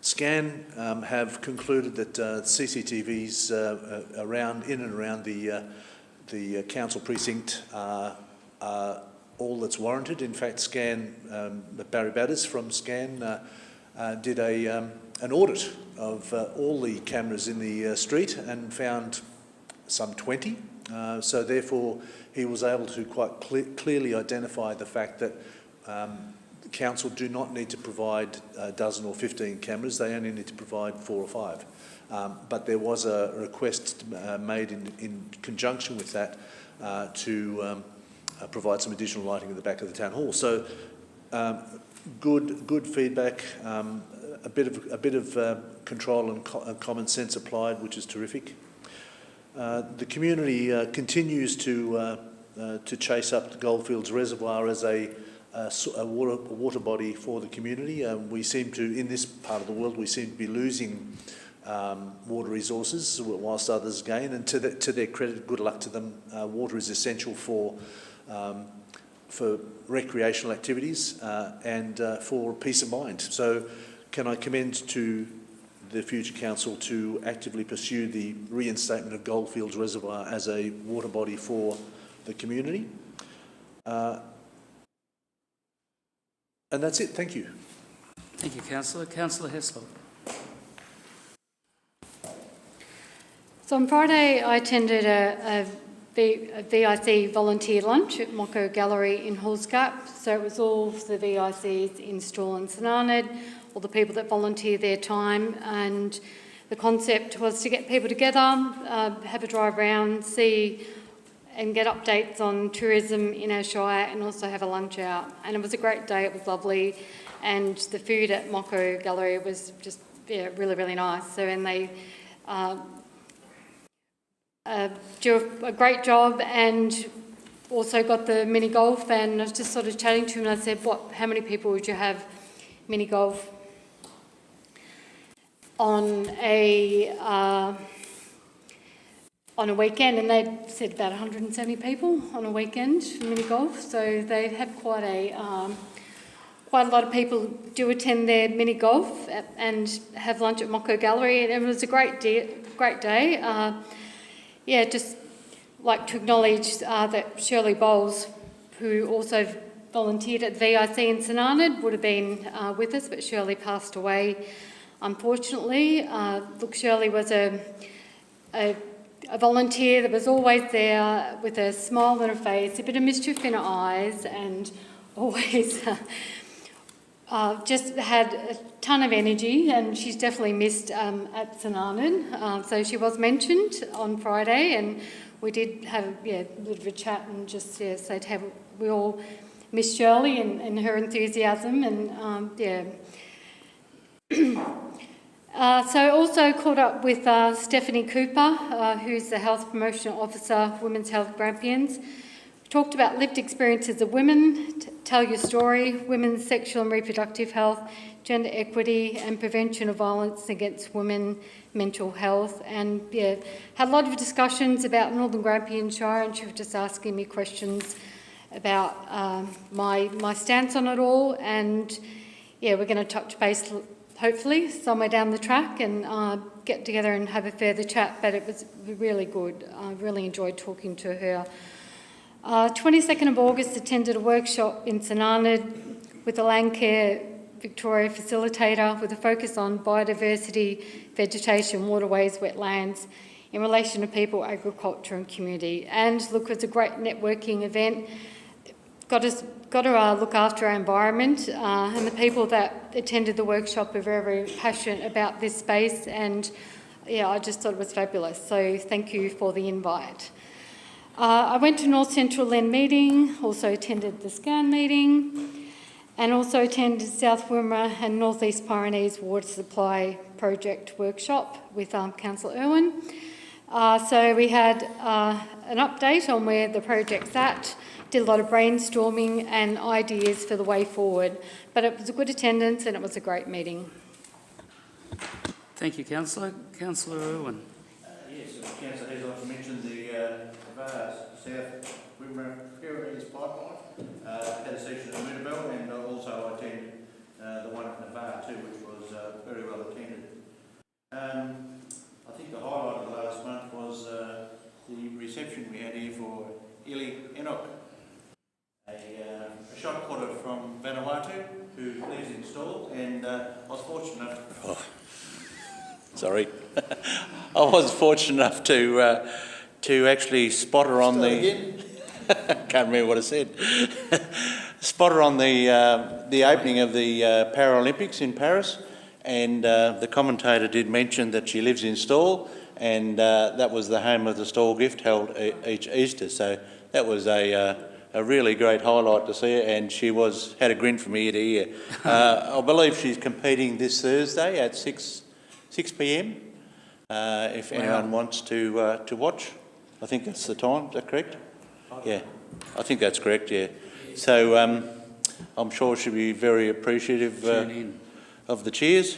S6: Scan have concluded that CCTVs in and around the council precinct are all that's warranted. In fact, Scan, Barry Batters from Scan did an audit of all the cameras in the street and found some 20. So therefore, he was able to quite clearly identify the fact that the council do not need to provide a dozen or 15 cameras. They only need to provide 4 or 5. But there was a request made in conjunction with that to provide some additional lighting at the back of the town hall. So good feedback, a bit of control and common sense applied, which is terrific. The community continues to chase up the Goldfields Reservoir as a water body for the community. We seem to, in this part of the world, we seem to be losing water resources whilst others gain, and to their credit, good luck to them. Water is essential for recreational activities and for peace of mind. So can I commend to the future council to actively pursue the reinstatement of Goldfields Reservoir as a water body for the community. And that's it. Thank you.
S1: Thank you, Councillor. Councillor Heslop.
S2: So on Friday, I attended a VIC volunteer lunch at Mocko Gallery in Hallsgap. So it was all the VICs in Straw and St Arnaud, all the people that volunteer their time, and the concept was to get people together, have a drive around, see and get updates on tourism in our shire, and also have a lunch out. And it was a great day, it was lovely, and the food at Mocko Gallery was just really, really nice. So, and they do a great job, and also got the mini golf, and I was just sort of chatting to him, and I said, how many people would you have mini golf on a weekend? And they said about 170 people on a weekend for mini golf. So they have quite a lot of people do attend their mini golf and have lunch at Mocko Gallery, and it was a great day. Just like to acknowledge that Shirley Bowles, who also volunteered at VIC in St Arnaud, would have been with us, but Shirley passed away, unfortunately. Shirley was a volunteer that was always there with a smile on her face, a bit of mischief in her eyes, and always just had a ton of energy, and she's definitely missed at St Arnaud. So she was mentioned on Friday, and we did have a little bit of a chat and just say to have, we all miss Shirley and her enthusiasm, and so also caught up with Stephanie Cooper, who's the Health Promotion Officer, Women's Health Grampians. We talked about lived experiences of women, tell your story, women's sexual and reproductive health, gender equity and prevention of violence against women, mental health, and had a lot of discussions about Northern Grampians Shire, and she was just asking me questions about my stance on it all, and we're going to touch base hopefully somewhere down the track and get together and have a further chat, but it was really good. I really enjoyed talking to her. 22nd of August, attended a workshop in St Arnaud with the Landcare Victoria facilitator with a focus on biodiversity, vegetation, waterways, wetlands in relation to people, agriculture and community. And look, it was a great networking event. Got to look after our environment, and the people that attended the workshop are very, very passionate about this space, and I just thought it was fabulous. So thank you for the invite. I went to North Central Len meeting, also attended the SCAN meeting, and also attended South Wimmera and North East Pyrenees Water Supply Project Workshop with Councillor Irwin. So we had an update on where the project's at, did a lot of brainstorming and ideas for the way forward, but it was a good attendance and it was a great meeting.
S1: Thank you, Councillor. Councillor Irwin.
S4: Yes, Councillor has also mentioned the South Wimmera Pyrenees pipeline. Had a session at Moonabel, and also attended the one at Navarre too, which was very well attended. I think the highlight of the last month was the reception we had here for Ili Enoch, a shot putter from Vanuatu who lives in Stawell, and I was fortunate enough. I was fortunate enough to actually spot her on can't remember what I said. Spot her on the opening of the Paralympics in Paris, and the commentator did mention that she lives in Stawell, and that was the home of the Stawell gift held each Easter. So that was a really great highlight to see her, and she had a grin from ear to ear. I believe she's competing this Thursday at 6 p.m. If anyone wants to watch. I think that's the time. Is that correct? Yeah, I think that's correct. Yeah. So I'm sure she'll be very appreciative of the cheers,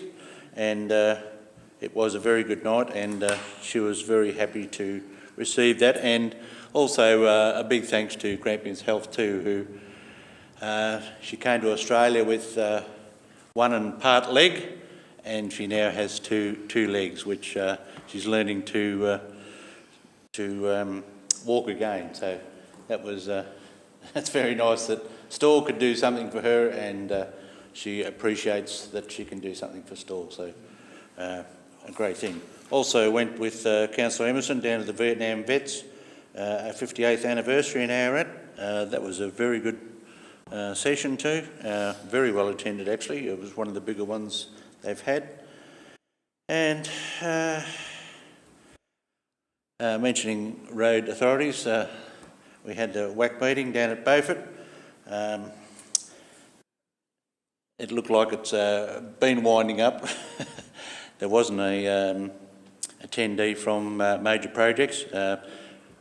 S4: and it was a very good night, and she was very happy to receive that. And also a big thanks to Grampians Health too, who she came to Australia with one and part leg, and she now has two legs, which she's learning to walk again. So that was that's very nice that Stawell could do something for her, and she appreciates that she can do something for Stawell. So a great thing. Also went with Councillor Emerson down to the Vietnam Vets, our 58th anniversary in Ararat. That was a very good session too. Very well attended actually. It was one of the bigger ones they've had. And mentioning road authorities, we had the WAC meeting down at Beaufort. It looked like it's been winding up. There wasn't a attendee from major projects.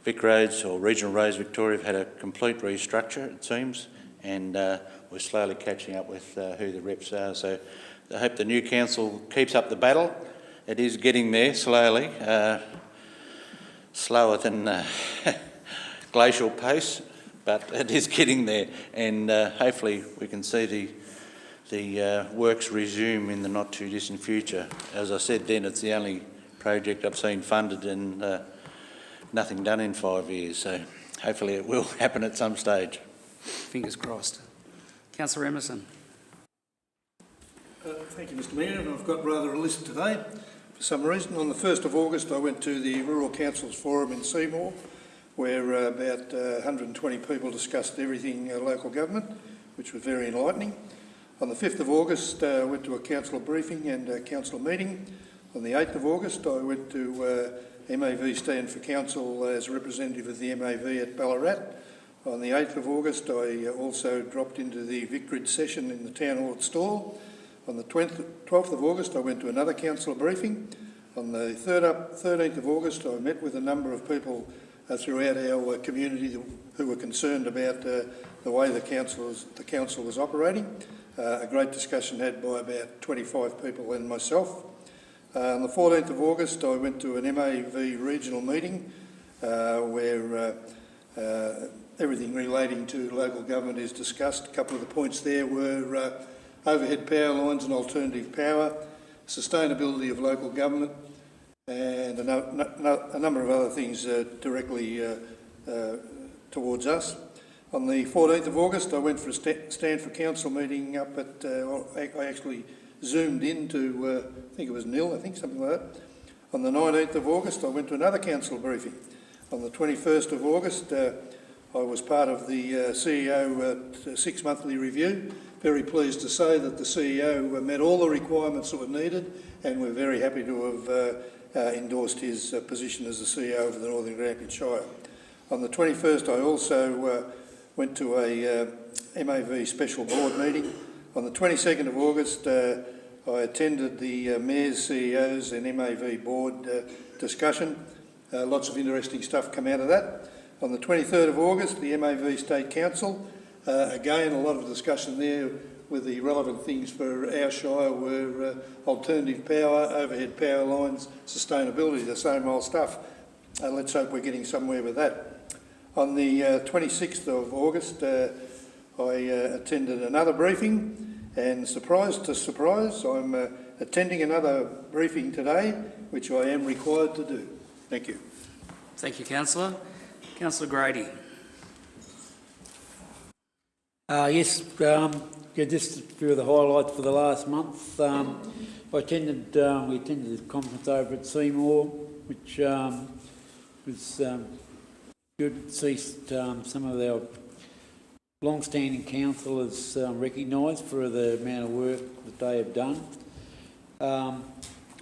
S4: Vic Roads or Regional Roads Victoria have had a complete restructure, it seems, and we're slowly catching up with who the reps are. So I hope the new council keeps up the battle. It is getting there slowly, slower than glacial pace, but it is getting there, and hopefully we can see the works resume in the not too distant future. As I said then, it's the only project I've seen funded and nothing done in 5 years, so hopefully it will happen at some stage.
S1: Fingers crossed. Councillor Emerson.
S3: Thank you, Mr Mayor. I've got rather a list today. For some reason, on the 1st of August I went to the Rural Councils Forum in Seymour, where about 120 people discussed everything local government, which was very enlightening. On the 5th of August I went to a council briefing and a council meeting. On the 8th of August I went to MAV Stand for Council as a representative of the MAV at Ballarat. On the 8th of August I also dropped into the Vicrid session in the Town Hall at Stawell. On the 12th of August I went to another council briefing. On the 13th of August I met with a number of people throughout our community who were concerned about the way the council was operating. A great discussion had by about 25 people and myself. On the 14th of August I went to an MAV regional meeting where everything relating to local government is discussed. A couple of the points there were overhead power lines and alternative power, sustainability of local government, and a number of other things directly towards us. On the 14th of August I went for a Stand for Council meeting up at, I actually zoomed into, I think it was Nil, something like that. On the 19th of August I went to another council briefing. On the 21st of August I was part of the CEO 6 monthly review. Very pleased to say that the CEO met all the requirements that were needed, and we're very happy to have endorsed his position as the CEO of the Northern Grampians Shire. On the 21st I also went to a MAV special board meeting On the 22nd of August, I attended the Mayor's, CEOs and MAV Board discussion. Lots of interesting stuff come out of that. On the 23rd of August, the MAV State Council, again a lot of discussion there with the relevant things for our Shire were alternative power, overhead power lines, sustainability, the same old stuff. Let's hope we're getting somewhere with that. On the 26th of August, I attended another briefing, and surprise to surprise, I'm attending another briefing today, which I am required to do. Thank you.
S1: Thank you, Councillor. Councillor Grady.
S5: Yes, just a few of the highlights for the last month. We attended the conference over at Seymour, which was good to see some of our long-standing councillors recognised for the amount of work that they have done.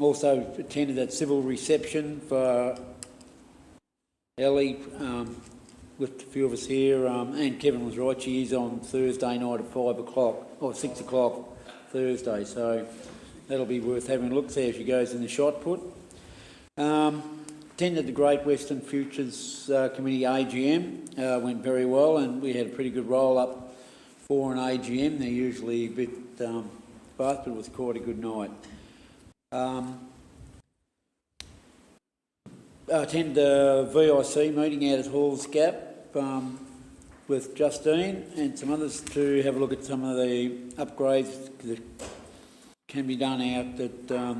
S5: Also attended that civil reception for Ellie with a few of us here, and Kevin was right, she is on Thursday night at 5 o'clock, or 6 o'clock Thursday, so that'll be worth having a look, see how she goes in the shot put. Attended the Great Western Futures Committee AGM, went very well, and we had a pretty good roll-up for an AGM. They're usually a bit fast, but it was quite a good night. I attended the VIC meeting out at Halls Gap with Justine and some others to have a look at some of the upgrades that can be done out at the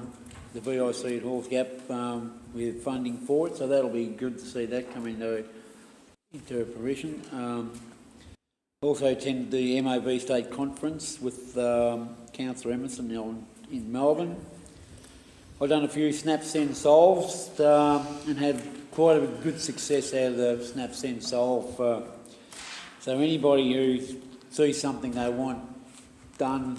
S5: VIC at Halls Gap with funding for it, so that'll be good to see that come into fruition. Also attended the MAV State Conference with Councillor Emerson in Melbourne. I've done a few snap, send, solves and had quite a good success out of the snap, send, solve. So anybody who sees something they want done,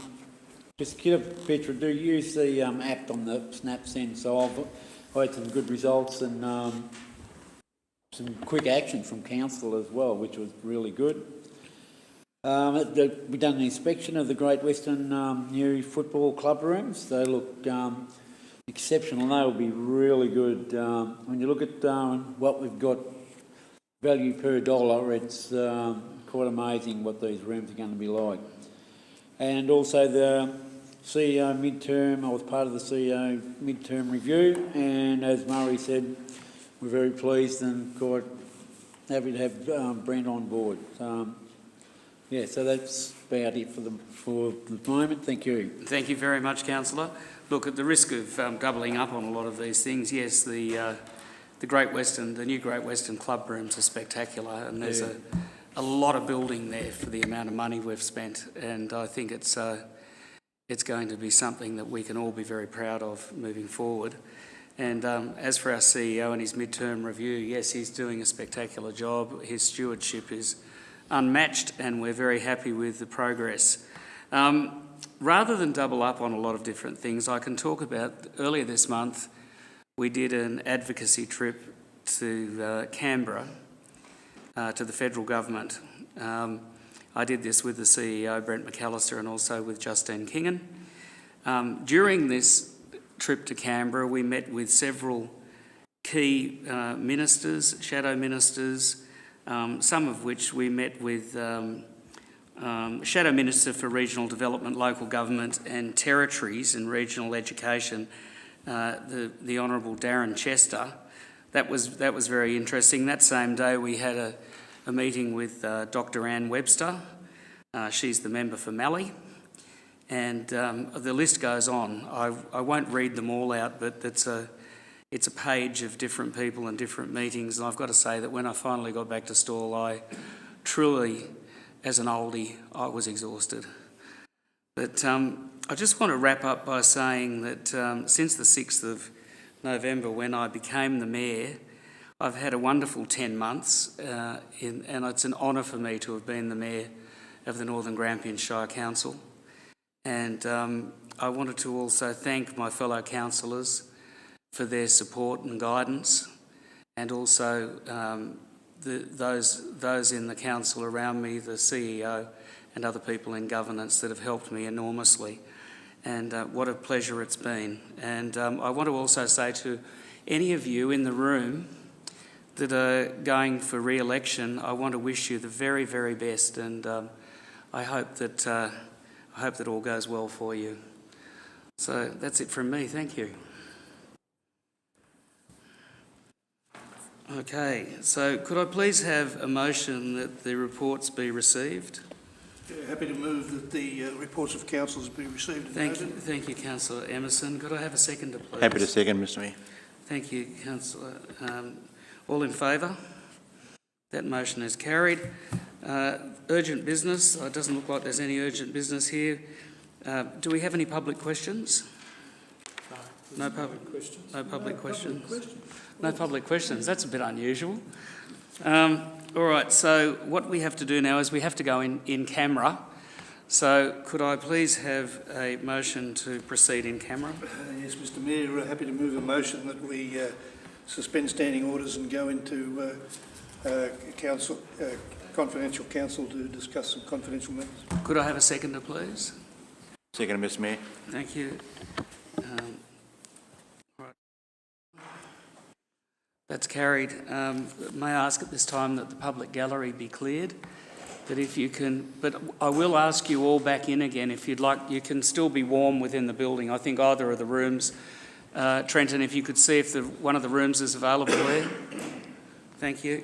S5: just get a picture, use the app on the snap, send, solve. I had some good results and some quick action from council as well, which was really good. We've done an inspection of the Great Western new football club rooms. They look exceptional. They will be really good. When you look at what we've got value per dollar, it's quite amazing what these rooms are going to be like. And also the CEO midterm, I was part of the CEO midterm review, and as Murray said, we're very pleased and quite happy to have Brent on board. Yeah, so that's about it for the moment. Thank you.
S1: Thank you very much, Councillor. Look, at the risk of doubling up on a lot of these things, yes, the Great Western, the new Great Western club rooms are spectacular, and there's a lot of building there for the amount of money we've spent, and I think it's going to be something that we can all be very proud of moving forward. And as for our CEO and his midterm review, yes, he's doing a spectacular job. His stewardship is unmatched, and we're very happy with the progress. Rather than double up on a lot of different things, I can talk about earlier this month we did an advocacy trip to Canberra, to the federal government. I did this with the CEO, Brent McAllister, and also with Justine Kingan. During this trip to Canberra, we met with several key ministers, shadow ministers, some of which we met with Shadow Minister for Regional Development, Local Government and Territories and Regional Education, the Honourable Darren Chester. That was very interesting. That same day we had a meeting with Dr Anne Webster. She's the member for Mallee. And the list goes on. I won't read them all out, but it's a page of different people and different meetings. And I've got to say that when I finally got back to Stawell, I truly, as an oldie, I was exhausted. But I just want to wrap up by saying that since the 6th of November, when I became the Mayor, I've had a wonderful 10 months and it's an honour for me to have been the Mayor of the Northern Grampians Shire Council. And I wanted to also thank my fellow councillors for their support and guidance, and also those in the council around me, the CEO and other people in governance that have helped me enormously. And what a pleasure it's been. And I want to also say to any of you in the room that are going for re-election, I want to wish you the very, very best, and I hope that all goes well for you. So that's it from me. Thank you. Okay, so could I please have a motion that the reports be received?
S3: Happy to move that the reports of councillors be received and noted.
S1: Thank you, Councillor Emerson. Could I have a seconder, please?
S4: Happy to second, Mr Mayor.
S1: Thank you, Councillor. All in favour? That motion is carried. Urgent business. It doesn't look like there's any urgent business here. Do we have any public questions? No public questions. No public questions. No public questions. That's a bit unusual. All right. So what we have to do now is we have to go in camera. So could I please have a motion to proceed in camera?
S3: Yes, Mr Mayor, happy to move a motion that we suspend standing orders and go into confidential council to discuss some confidential matters.
S1: Could I have a seconder, please?
S4: Second, Mr Mayor.
S1: Thank you. Right. That's carried. May I ask at this time that the public gallery be cleared? But if you can, but I will ask you all back in again if you'd like. You can still be warm within the building. I think either of the rooms. Trenton, if you could see if one of the rooms is available there. Thank you.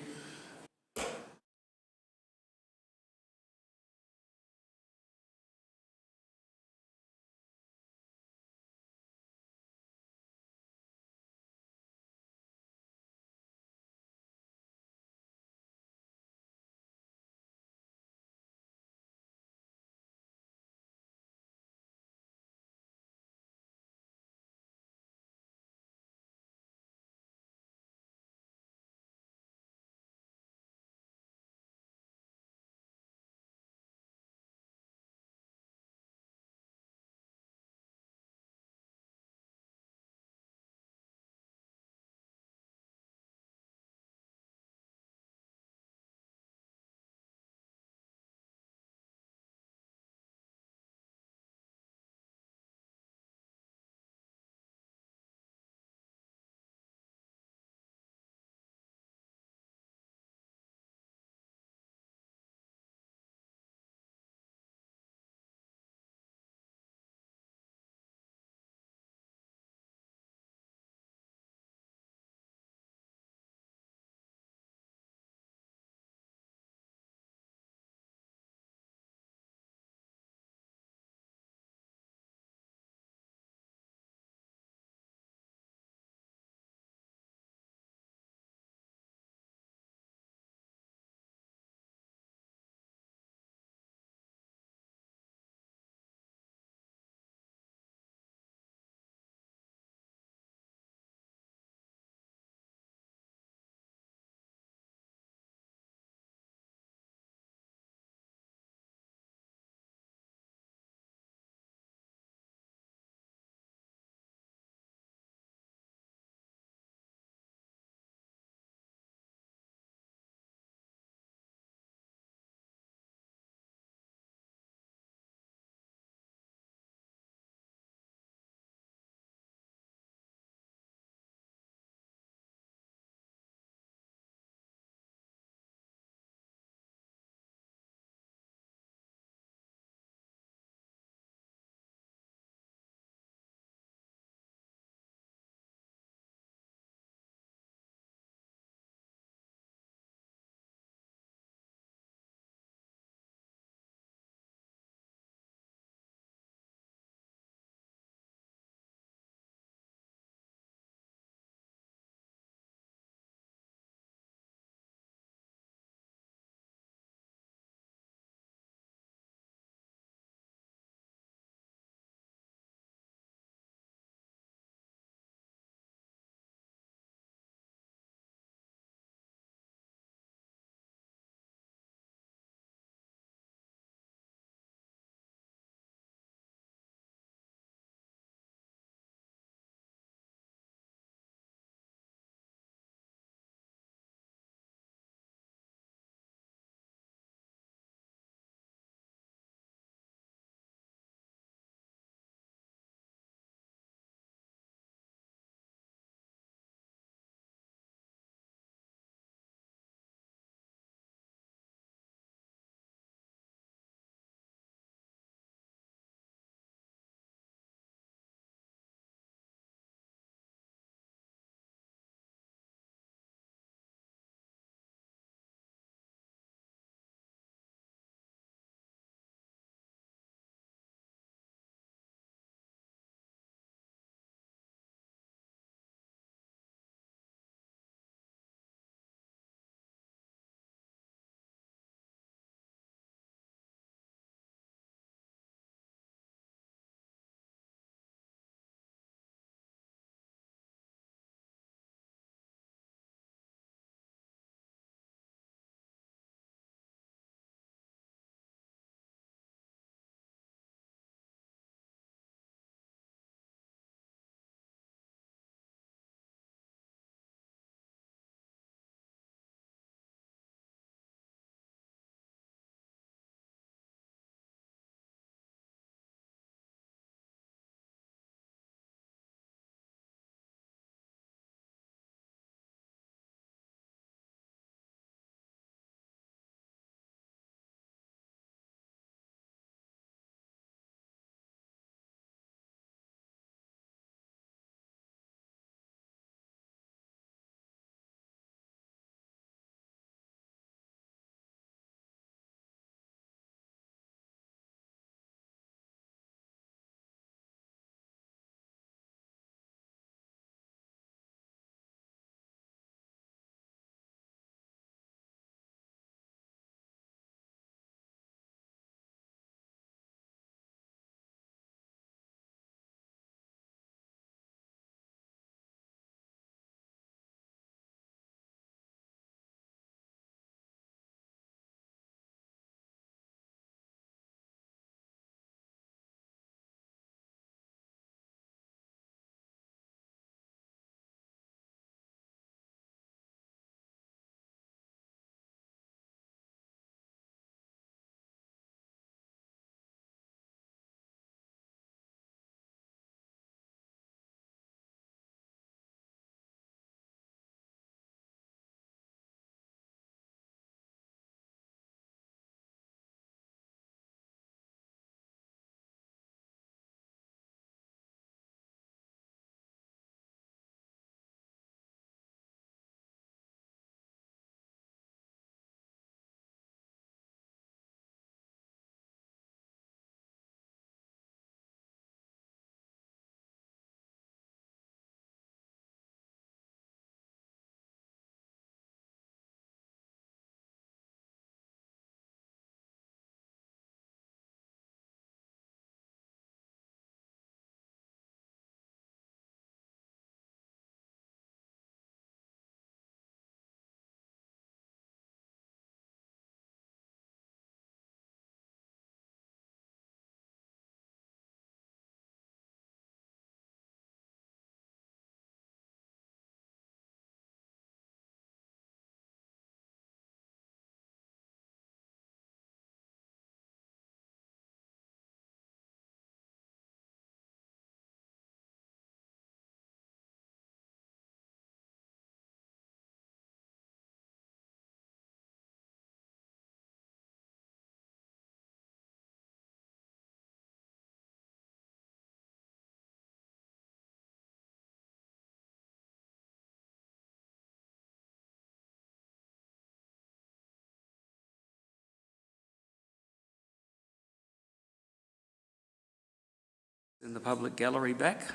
S1: In the public gallery back.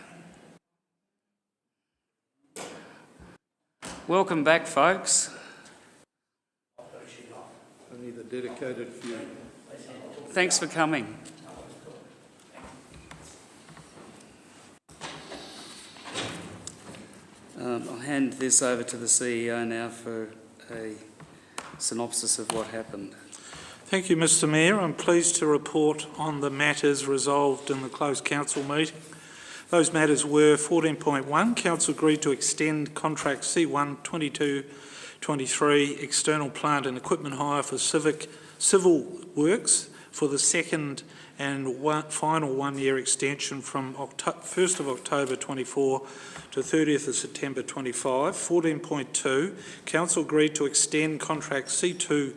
S1: Welcome back, folks.
S3: Only the dedicated few.
S1: Thanks for coming. I'll hand this over to the CEO now for a synopsis of what happened.
S7: Thank you, Mr Mayor. I'm pleased to report on the matters resolved in the closed council meeting. Those matters were 14.1, Council agreed to extend contract C1 22-23 external plant and equipment hire for civil works for the second and final one-year extension from 1st of October 24 to 30th of September 25. 14.2, Council agreed to extend contract C2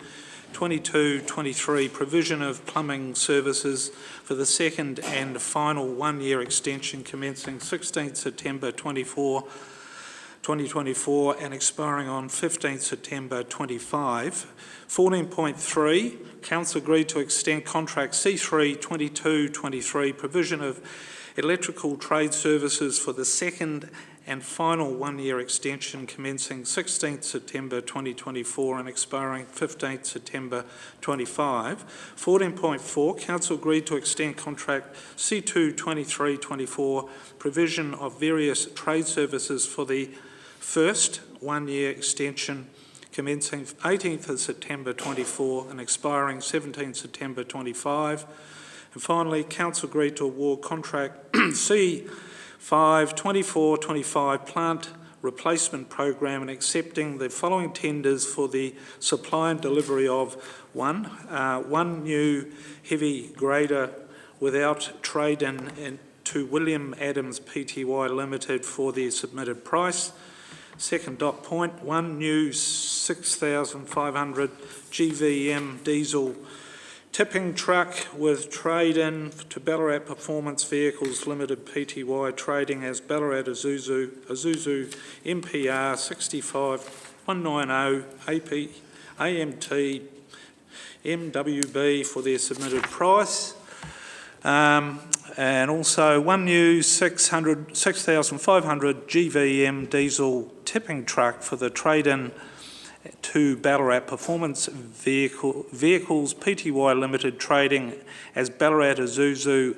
S7: 22-23 provision of plumbing services for the second and final one-year extension commencing 16th September 2024 and expiring on 15th September 25. 14.3, Council agreed to extend contract C3 22-23 provision of electrical trade services for the second and final one-year extension commencing 16th September 2024 and expiring 15th September 25. 14.4, Council agreed to extend contract C2 23-24 provision of various trade services for the first one-year extension commencing 18th of September 24 and expiring 17th September 25. And finally, Council agreed to award contract C5 24-25 plant replacement program and accepting the following tenders for the supply and delivery of one new heavy grader without trade-in to William Adams Pty Limited for the submitted price. Second dot point, one new 6,500 GVM diesel tipping truck with trade-in to Ballarat Performance Vehicles Limited Pty trading as Ballarat Isuzu MPR 65190 AMT MWB for their submitted price. And also one new 6,500 GVM diesel tipping truck for the trade-in to Ballarat Performance Vehicles Pty Limited trading as Ballarat Isuzu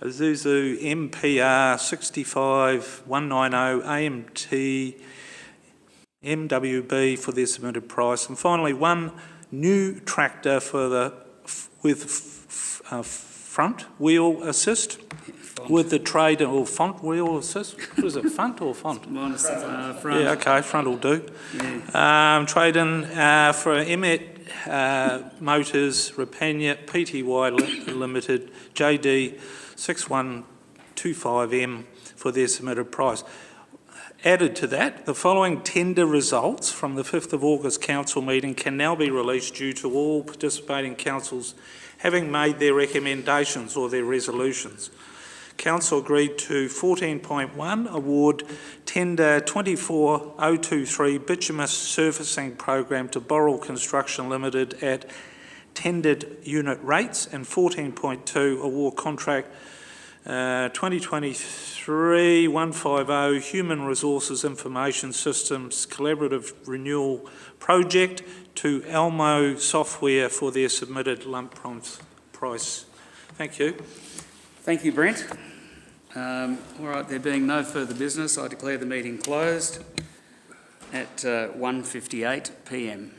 S7: MPR 65190 AMT MWB for their submitted price. And finally, one new tractor for the front wheel assist with the trade or front wheel assist. What is it, front or font?
S1: Minus front.
S7: Yeah, okay, front will do.
S1: Yeah.
S7: Trade-in for Emmet Motors Rapania Pty Limited JD 6125M for their submitted price. Added to that, the following tender results from the 5th of August council meeting can now be released due to all participating councils having made their recommendations or their resolutions. Council agreed to 14.1 award tender 24023 bituminous surfacing program to Boral Construction Limited at tendered unit rates, and 14.2 award contract 2023-150 Human Resources Information Systems Collaborative Renewal Project to Elmo Software for their submitted lump price. Thank you.
S1: Thank you, Brent. All right, there being no further business, I declare the meeting closed at 1:58 p.m.